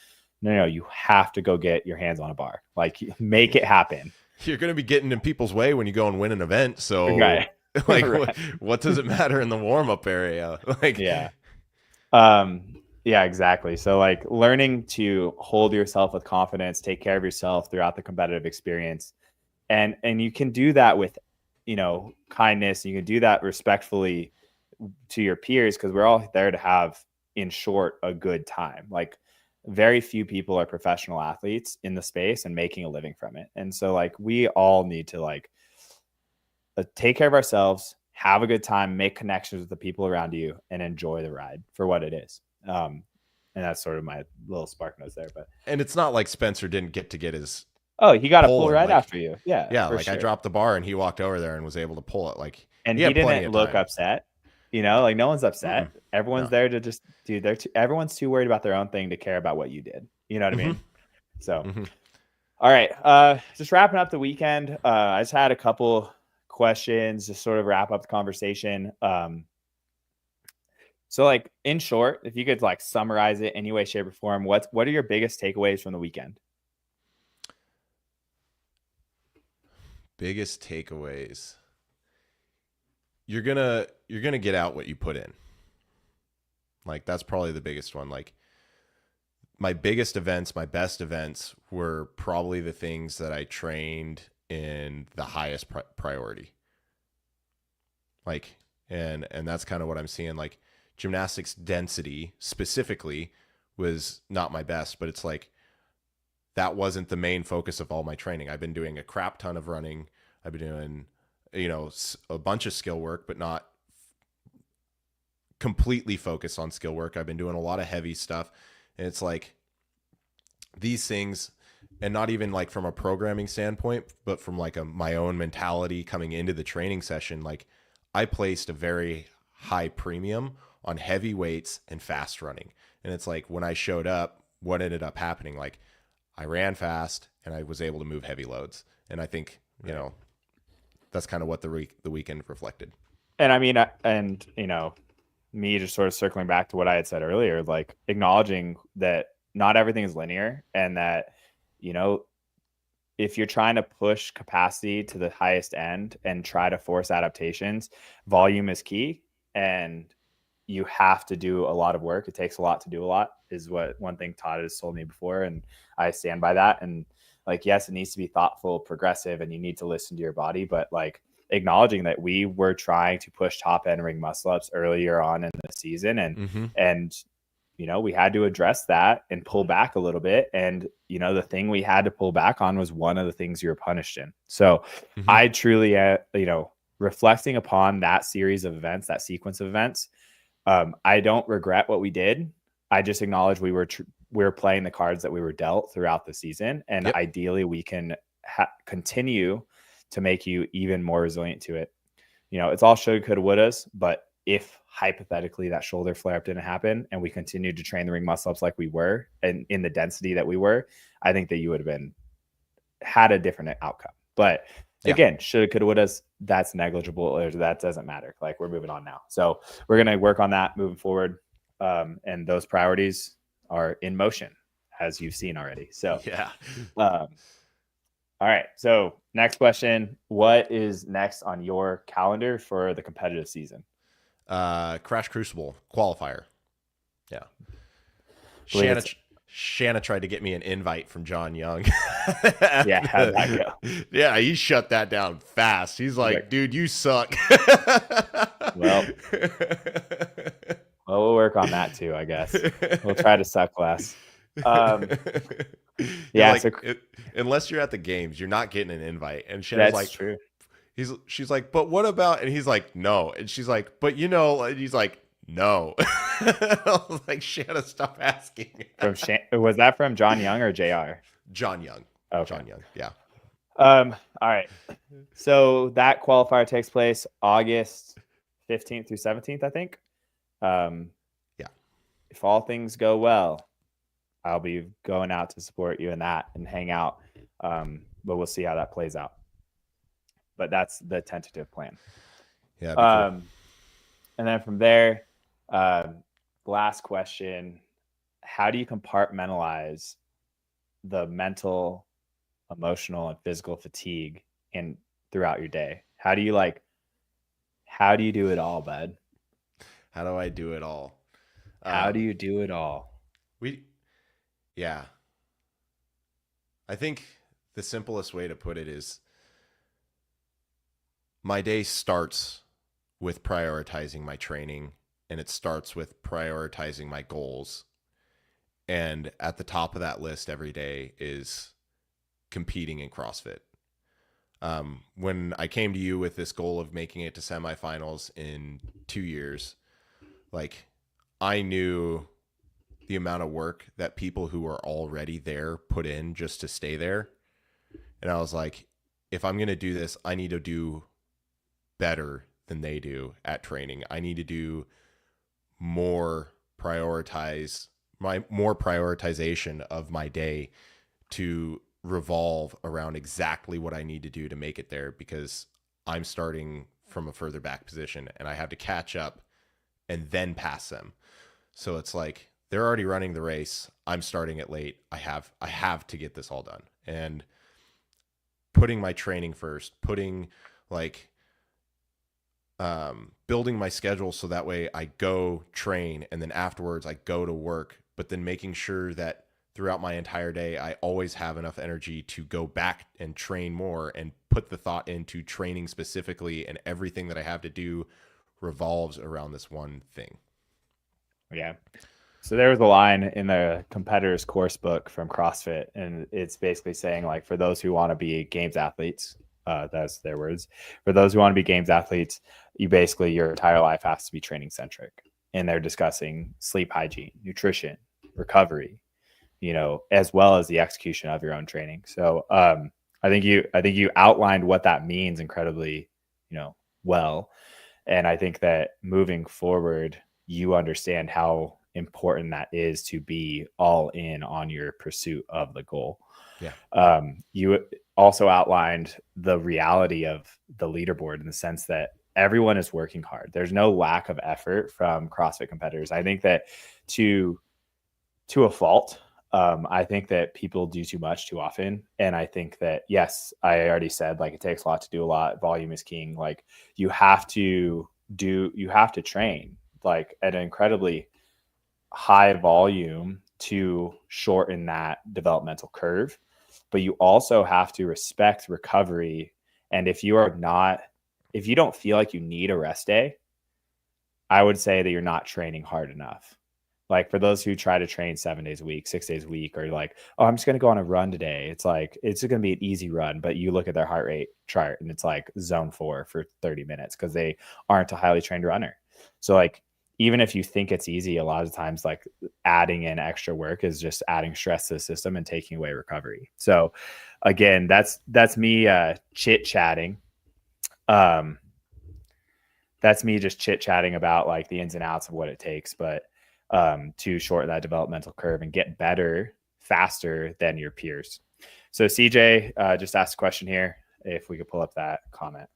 no, you have to go get your hands on a bar. Like make it happen. You're going to be getting in people's way when you go and win an event. So right. like, right. What does it matter in the warm-up area? Like, yeah. Yeah, exactly. So like learning to hold yourself with confidence, take care of yourself throughout the competitive experience. And you can do that with, you know, kindness. You can do that respectfully to your peers because we're all there to have, in short, a good time. Like very few people are professional athletes in the space and making a living from it. And so like we all need to like take care of ourselves, have a good time, make connections with the people around you and enjoy the ride for what it is. And that's sort of my little spark notes there, and it's not like Spencer didn't get his, he got a pull right after you. Yeah. Like sure. I dropped the bar and he walked over there and was able to pull it. Like, and he didn't look upset, you know, like no one's upset. Mm-hmm. Everyone's there to just everyone's too worried about their own thing to care about what you did. You know what I mean? So, all right. Just wrapping up the weekend. I just had a couple questions to sort of wrap up the conversation. So like in short, if you could like summarize it any way, shape or form, what are your biggest takeaways from the weekend? Biggest takeaways. You're gonna get out what you put in. Like that's probably the biggest one. Like my biggest events, my best events were probably the things that I trained in the highest priority. Like, and that's kind of what I'm seeing. Like gymnastics density specifically was not my best, but it's like, that wasn't the main focus of all my training. I've been doing a crap ton of running. I've been doing, you know, a bunch of skill work, but not completely focused on skill work. I've been doing a lot of heavy stuff. And it's like these things, and not even like from a programming standpoint, but from like my own mentality coming into the training session, like I placed a very high premium on heavy weights and fast running. And it's like when I showed up, what ended up happening? Like I ran fast and I was able to move heavy loads. And I think, you know, that's kind of what the weekend reflected. And I mean, and you know, me just sort of circling back to what I had said earlier, like acknowledging that not everything is linear and that, you know, if you're trying to push capacity to the highest end and try to force adaptations, volume is key. And you have to do a lot of work. It takes a lot to do a lot is what one thing Todd has told me before. And I stand by that. And like, yes, it needs to be thoughtful, progressive, and you need to listen to your body, but like acknowledging that we were trying to push top end ring muscle ups earlier on in the season. And, you know, we had to address that and pull back a little bit. And, you know, the thing we had to pull back on was one of the things you were punished in. So I truly, you know, reflecting upon that series of events, that sequence of events, I don't regret what we did. I just acknowledge we were we're playing the cards that we were dealt throughout the season. And Yep. ideally we can continue to make you even more resilient to it. It's all should, could, wouldas, but if hypothetically that shoulder flare up didn't happen and we continued to train the ring muscle ups like we were and in the density that we were, I think that you would have had a different outcome. But again, should, could, wouldas, that's negligible, or that doesn't matter. Like, we're moving on now. So we're going to work on that moving forward. And those priorities are in motion, as you've seen already. So, all right. So next question, what is next on your calendar for the competitive season? Crash Crucible qualifier. Yeah. Shanna tried to get me an invite from John Young. Yeah, how'd that go? Yeah, he shut that down fast. He's like, dude, you suck. Well, we'll work on that too, I guess. We'll try to suck less. Yeah, unless you're at the games, you're not getting an invite. And Shanna's like, true. She's like, but what about? And he's like, no. And she's like, but and he's like, no. I was like, Shanna, stop asking. Was that from John Young or JR? John Young. Okay. John Young. Yeah. All right. So that qualifier takes place August 15th through 17th, I think. Yeah. If all things go well, I'll be going out to support you in that and hang out. But we'll see how that plays out. But that's the tentative plan. Yeah. Cool. And then from there, last question, how do you compartmentalize the mental, emotional, and physical fatigue throughout your day? How do you do it all, bud? How do I do it all? How do you do it all? Yeah. I think the simplest way to put it is my day starts with prioritizing my training, and it starts with prioritizing my goals. And at the top of that list every day is competing in CrossFit. When I came to you with this goal of making it to semifinals in 2 years, like, I knew the amount of work that people who are already there put in just to stay there. And I was like, if I'm going to do this, I need to do better than they do at training. I need to do more prioritization of my day to revolve around exactly what I need to do to make it there, because I'm starting from a further back position and I have to catch up and then pass them. So it's like, they're already running the race. I'm starting it late. I have to get this all done. And putting my training first, building my schedule so that way I go train and then afterwards I go to work, but then making sure that throughout my entire day, I always have enough energy to go back and train more and put the thought into training specifically, and everything that I have to do revolves around this one thing. Yeah. So there was a line in the competitor's course book from CrossFit, and it's basically saying, like, for those who want to be games athletes, that's their words. For those who want to be games athletes, your entire life has to be training centric. And they're discussing sleep hygiene, nutrition, recovery, as well as the execution of your own training. So I think you outlined what that means incredibly, well. And I think that moving forward, you understand how important that is to be all in on your pursuit of the goal. Yeah. You also outlined the reality of the leaderboard in the sense that everyone is working hard. There's no lack of effort from CrossFit competitors. I think that to a fault, I think that people do too much too often. And I think that, yes, I already said, like, it takes a lot to do a lot. Volume is king. Like, you have to train like at an incredibly high volume to shorten that developmental curve. But you also have to respect recovery. And if you don't feel like you need a rest day, I would say that you're not training hard enough. Like, for those who try to train 7 days a week, 6 days a week, or like, oh, I'm just going to go on a run today. It's like, it's going to be an easy run, but you look at their heart rate chart and it's like zone 4 for 30 minutes because they aren't a highly trained runner. So, like, even if you think it's easy, a lot of times like adding in extra work is just adding stress to the system and taking away recovery. So again, that's me chit chatting. That's me just chit chatting about like the ins and outs of what it takes, but to shorten that developmental curve and get better faster than your peers. So CJ just asked a question here. If we could pull up that comment.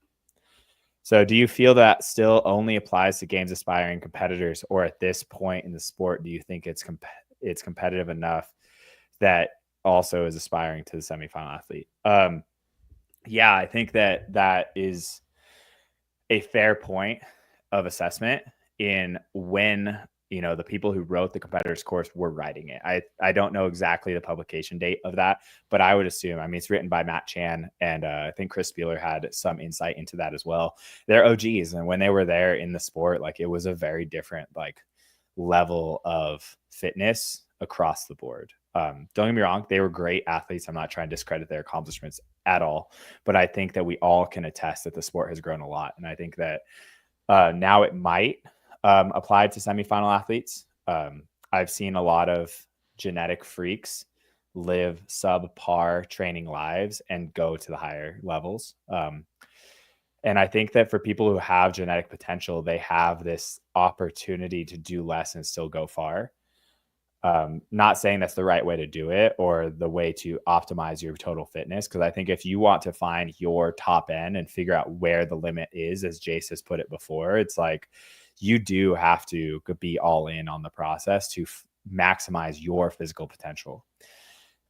So do you feel that still only applies to games aspiring competitors, or at this point in the sport, do you think it's competitive enough that also is aspiring to the semifinal athlete? Yeah, I think that is a fair point of assessment in when, the people who wrote the competitors course were writing it. I don't know exactly the publication date of that, but I would assume, it's written by Matt Chan, and I think Chris Spieler had some insight into that as well. They're OGs, and when they were there in the sport, like it was a very different like level of fitness across the board. Don't get me wrong, they were great athletes. I'm not trying to discredit their accomplishments at all, but I think that we all can attest that the sport has grown a lot. And I think that now it might apply to semifinal athletes. I've seen a lot of genetic freaks live subpar training lives and go to the higher levels. And I think that for people who have genetic potential, they have this opportunity to do less and still go far. Not saying that's the right way to do it or the way to optimize your total fitness. Because I think if you want to find your top end and figure out where the limit is, as Jase has put it before, it's like you do have to be all in on the process to maximize your physical potential.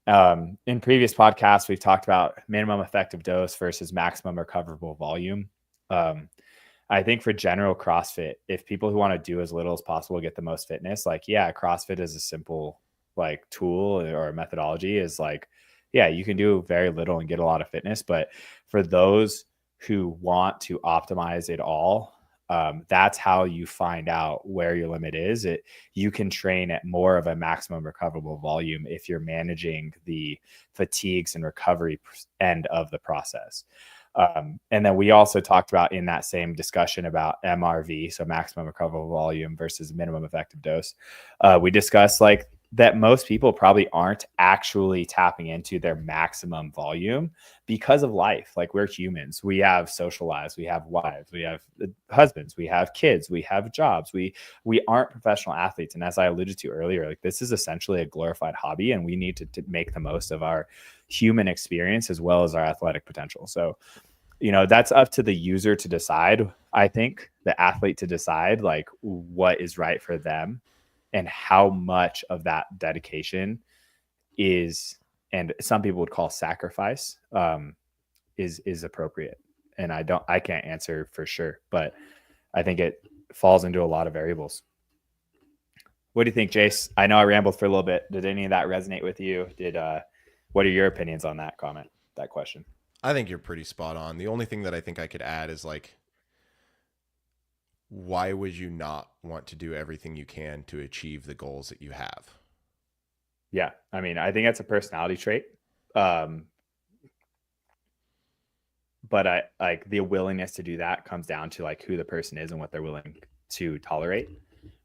In previous podcasts, we've talked about minimum effective dose versus maximum recoverable volume. I think for general CrossFit, if people who want to do as little as possible get the most fitness, like, yeah, CrossFit is a simple like tool or a methodology is like, yeah, you can do very little and get a lot of fitness. But for those who want to optimize it all, that's how you find out where your limit is. You can train at more of a maximum recoverable volume if you're managing the fatigues and recovery end of the process. And then we also talked about in that same discussion about MRV, so maximum recoverable volume versus minimum effective dose. We discussed like that most people probably aren't actually tapping into their maximum volume because of life. Like we're humans, we have social lives, we have wives, we have husbands, we have kids, we have jobs. We aren't professional athletes. And as I alluded to earlier, like this is essentially a glorified hobby, and we need to make the most of our human experience as well as our athletic potential. So, that's up to the user to decide. I think the athlete to decide like what is right for them and how much of that dedication is, and some people would call sacrifice, is appropriate. And I can't answer for sure, but I think it falls into a lot of variables. What do you think, Jase? I know I rambled for a little bit. Did any of that resonate with you? What are your opinions on that comment, that question? I think you're pretty spot on. The only thing that I think I could add is like, why would you not want to do everything you can to achieve the goals that you have? Yeah. I think that's a personality trait. But I like the willingness to do that comes down to like who the person is and what they're willing to tolerate.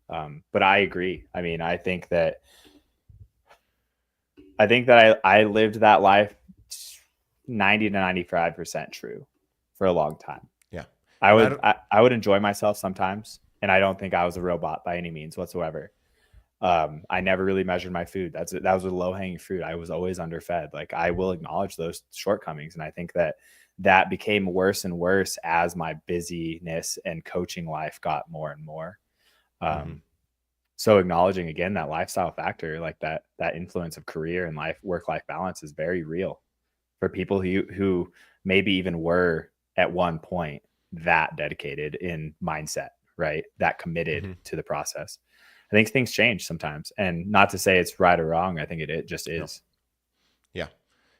But I agree. I think that I lived that life 90 to 95% true for a long time. Yeah. I would enjoy myself sometimes. And I don't think I was a robot by any means whatsoever. I never really measured my food. That was a low hanging fruit. I was always underfed. Like I will acknowledge those shortcomings. And I think that became worse and worse as my busyness and coaching life got more and more. So acknowledging again, that lifestyle factor, like that influence of career and work-life balance is very real for people who maybe even were at one point that dedicated in mindset, right? That committed to the process. I think things change sometimes, and not to say it's right or wrong. I think it just is. Yeah.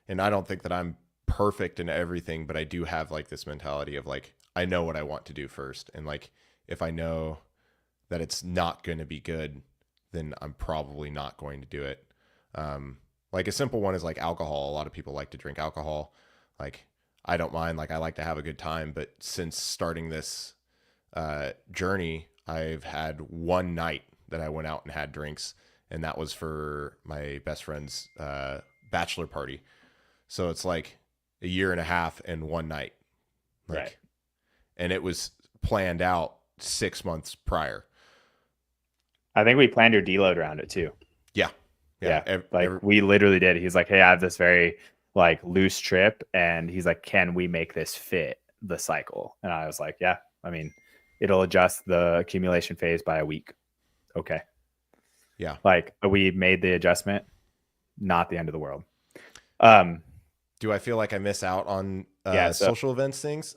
And I don't think that I'm perfect in everything, but I do have like this mentality of like, I know what I want to do first. And like, if I know that it's not going to be good, then I'm probably not going to do it. Like a simple one is like alcohol. A lot of people like to drink alcohol. Like I don't mind, like I like to have a good time, but since starting this journey, I've had one night that I went out and had drinks, and that was for my best friend's bachelor party. So it's like a year and a half and one night. Like, Right. and it was planned out 6 months prior. I think we planned your deload around it too. Yeah. Yeah. We literally did. He's like, hey, I have this very like loose trip. And he's like, can we make this fit the cycle? And I was like, yeah, I mean, it'll adjust the accumulation phase by a week. Okay. Yeah. Like we made the adjustment, not the end of the world. Do I feel like I miss out on social events things?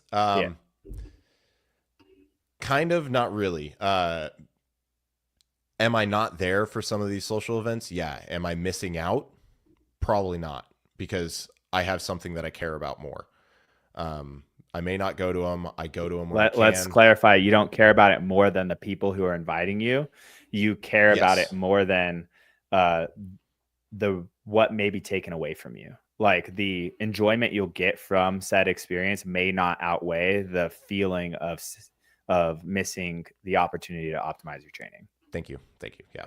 Kind of, not really. Am I not there for some of these social events? Yeah. Am I missing out? Probably not, because I have something that I care about more. I may not go to them. I go to them when I can. Let's clarify. You don't care about it more than the people who are inviting you. You care about it more than what may be taken away from you. Like the enjoyment you'll get from said experience may not outweigh the feeling of missing the opportunity to optimize your training. Thank you. Yeah.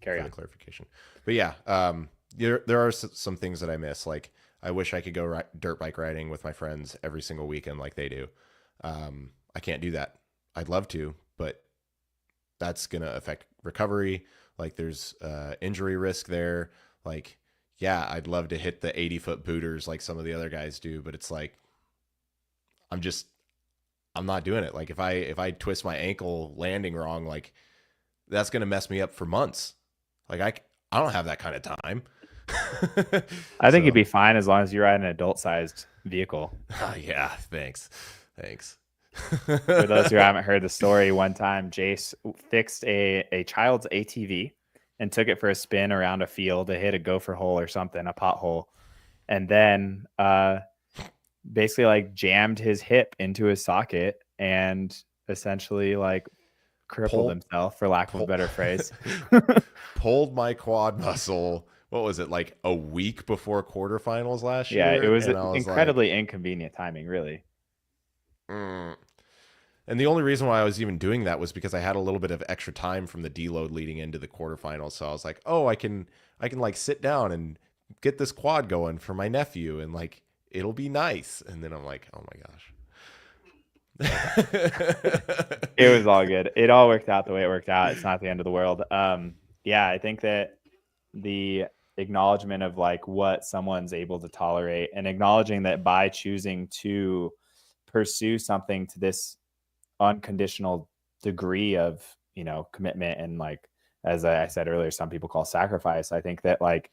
Carry on. Clarification. But yeah, there are some things that I miss. Like I wish I could go dirt bike riding with my friends every single weekend like they do. I can't do that. I'd love to, but that's going to affect recovery. Like there's injury risk there. Like, yeah, I'd love to hit the 80-foot booters like some of the other guys do, but it's like, I'm not doing it. Like if I twist my ankle landing wrong, like that's going to mess me up for months. Like I don't have that kind of time. I think you'd be fine as long as you ride an adult-sized vehicle. Yeah, thanks. For those who haven't heard the story, one time Jase fixed a child's ATV and took it for a spin around a field to hit a gopher hole or something, a pothole, and then basically like jammed his hip into his socket and essentially like crippled himself, for lack of a better phrase. Pulled my quad muscle. What was it, like a week before quarterfinals last year? Yeah, it was incredibly inconvenient timing, really. And the only reason why I was even doing that was because I had a little bit of extra time from the deload leading into the quarterfinals. So I was like, oh, I can like sit down and get this quad going for my nephew, and like it'll be nice. And then I'm like, oh my gosh. It was all good. It all worked out the way it worked out. It's not the end of the world. Yeah, I think that the acknowledgement of like what someone's able to tolerate, and acknowledging that by choosing to pursue something to this unconditional degree of, commitment, and like, as I said earlier, some people call sacrifice. I think that like,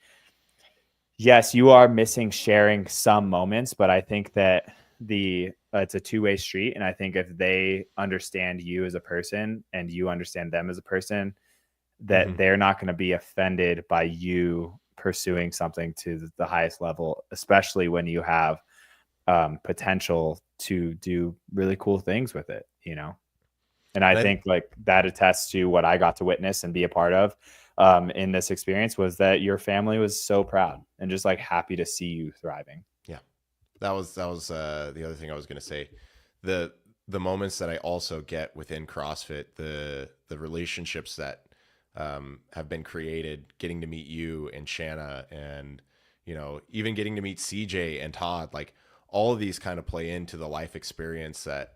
yes, you are missing sharing some moments, but I think that it's a two-way street. And I think if they understand you as a person and you understand them as a person, that they're not going to be offended by you pursuing something to the highest level, especially when you have potential to do really cool things with it, And I think like that attests to what I got to witness and be a part of in this experience, was that your family was so proud and just like happy to see you thriving. Yeah. That was the other thing I was going to say. The moments that I also get within CrossFit, the relationships that have been created, getting to meet you and Shanna, and even getting to meet CJ and Todd, like all of these kind of play into the life experience that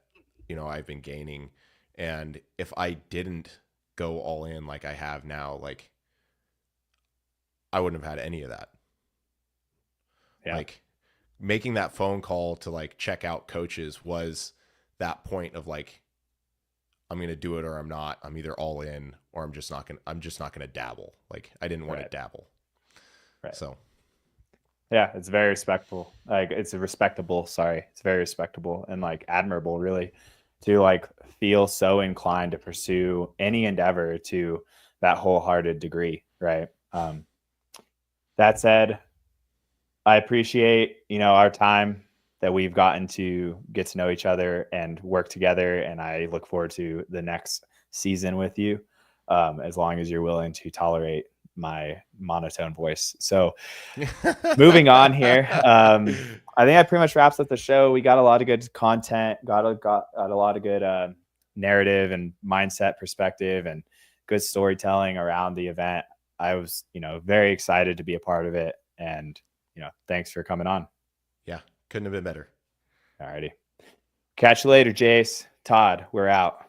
I've been gaining. And if I didn't go all in like I have now, like I wouldn't have had any of that. Yeah. Like making that phone call to like check out coaches was that point of like, I'm going to do it or I'm not. I'm either all in or I'm just not going to dabble. Like I didn't want to dabble. Right. So yeah, it's very respectful. Like it's very respectable and like admirable, really, to like feel so inclined to pursue any endeavor to that wholehearted degree. Right. That said, I appreciate, our time that we've gotten to get to know each other and work together. And I look forward to the next season with you, as long as you're willing to tolerate my monotone voice. So moving on here, I think that pretty much wraps up the show. We got a lot of good content, got a lot of good narrative and mindset perspective and good storytelling around the event. I was, very excited to be a part of it. And, thanks for coming on. Yeah, couldn't have been better. All righty. Catch you later, Jase. Todd, we're out.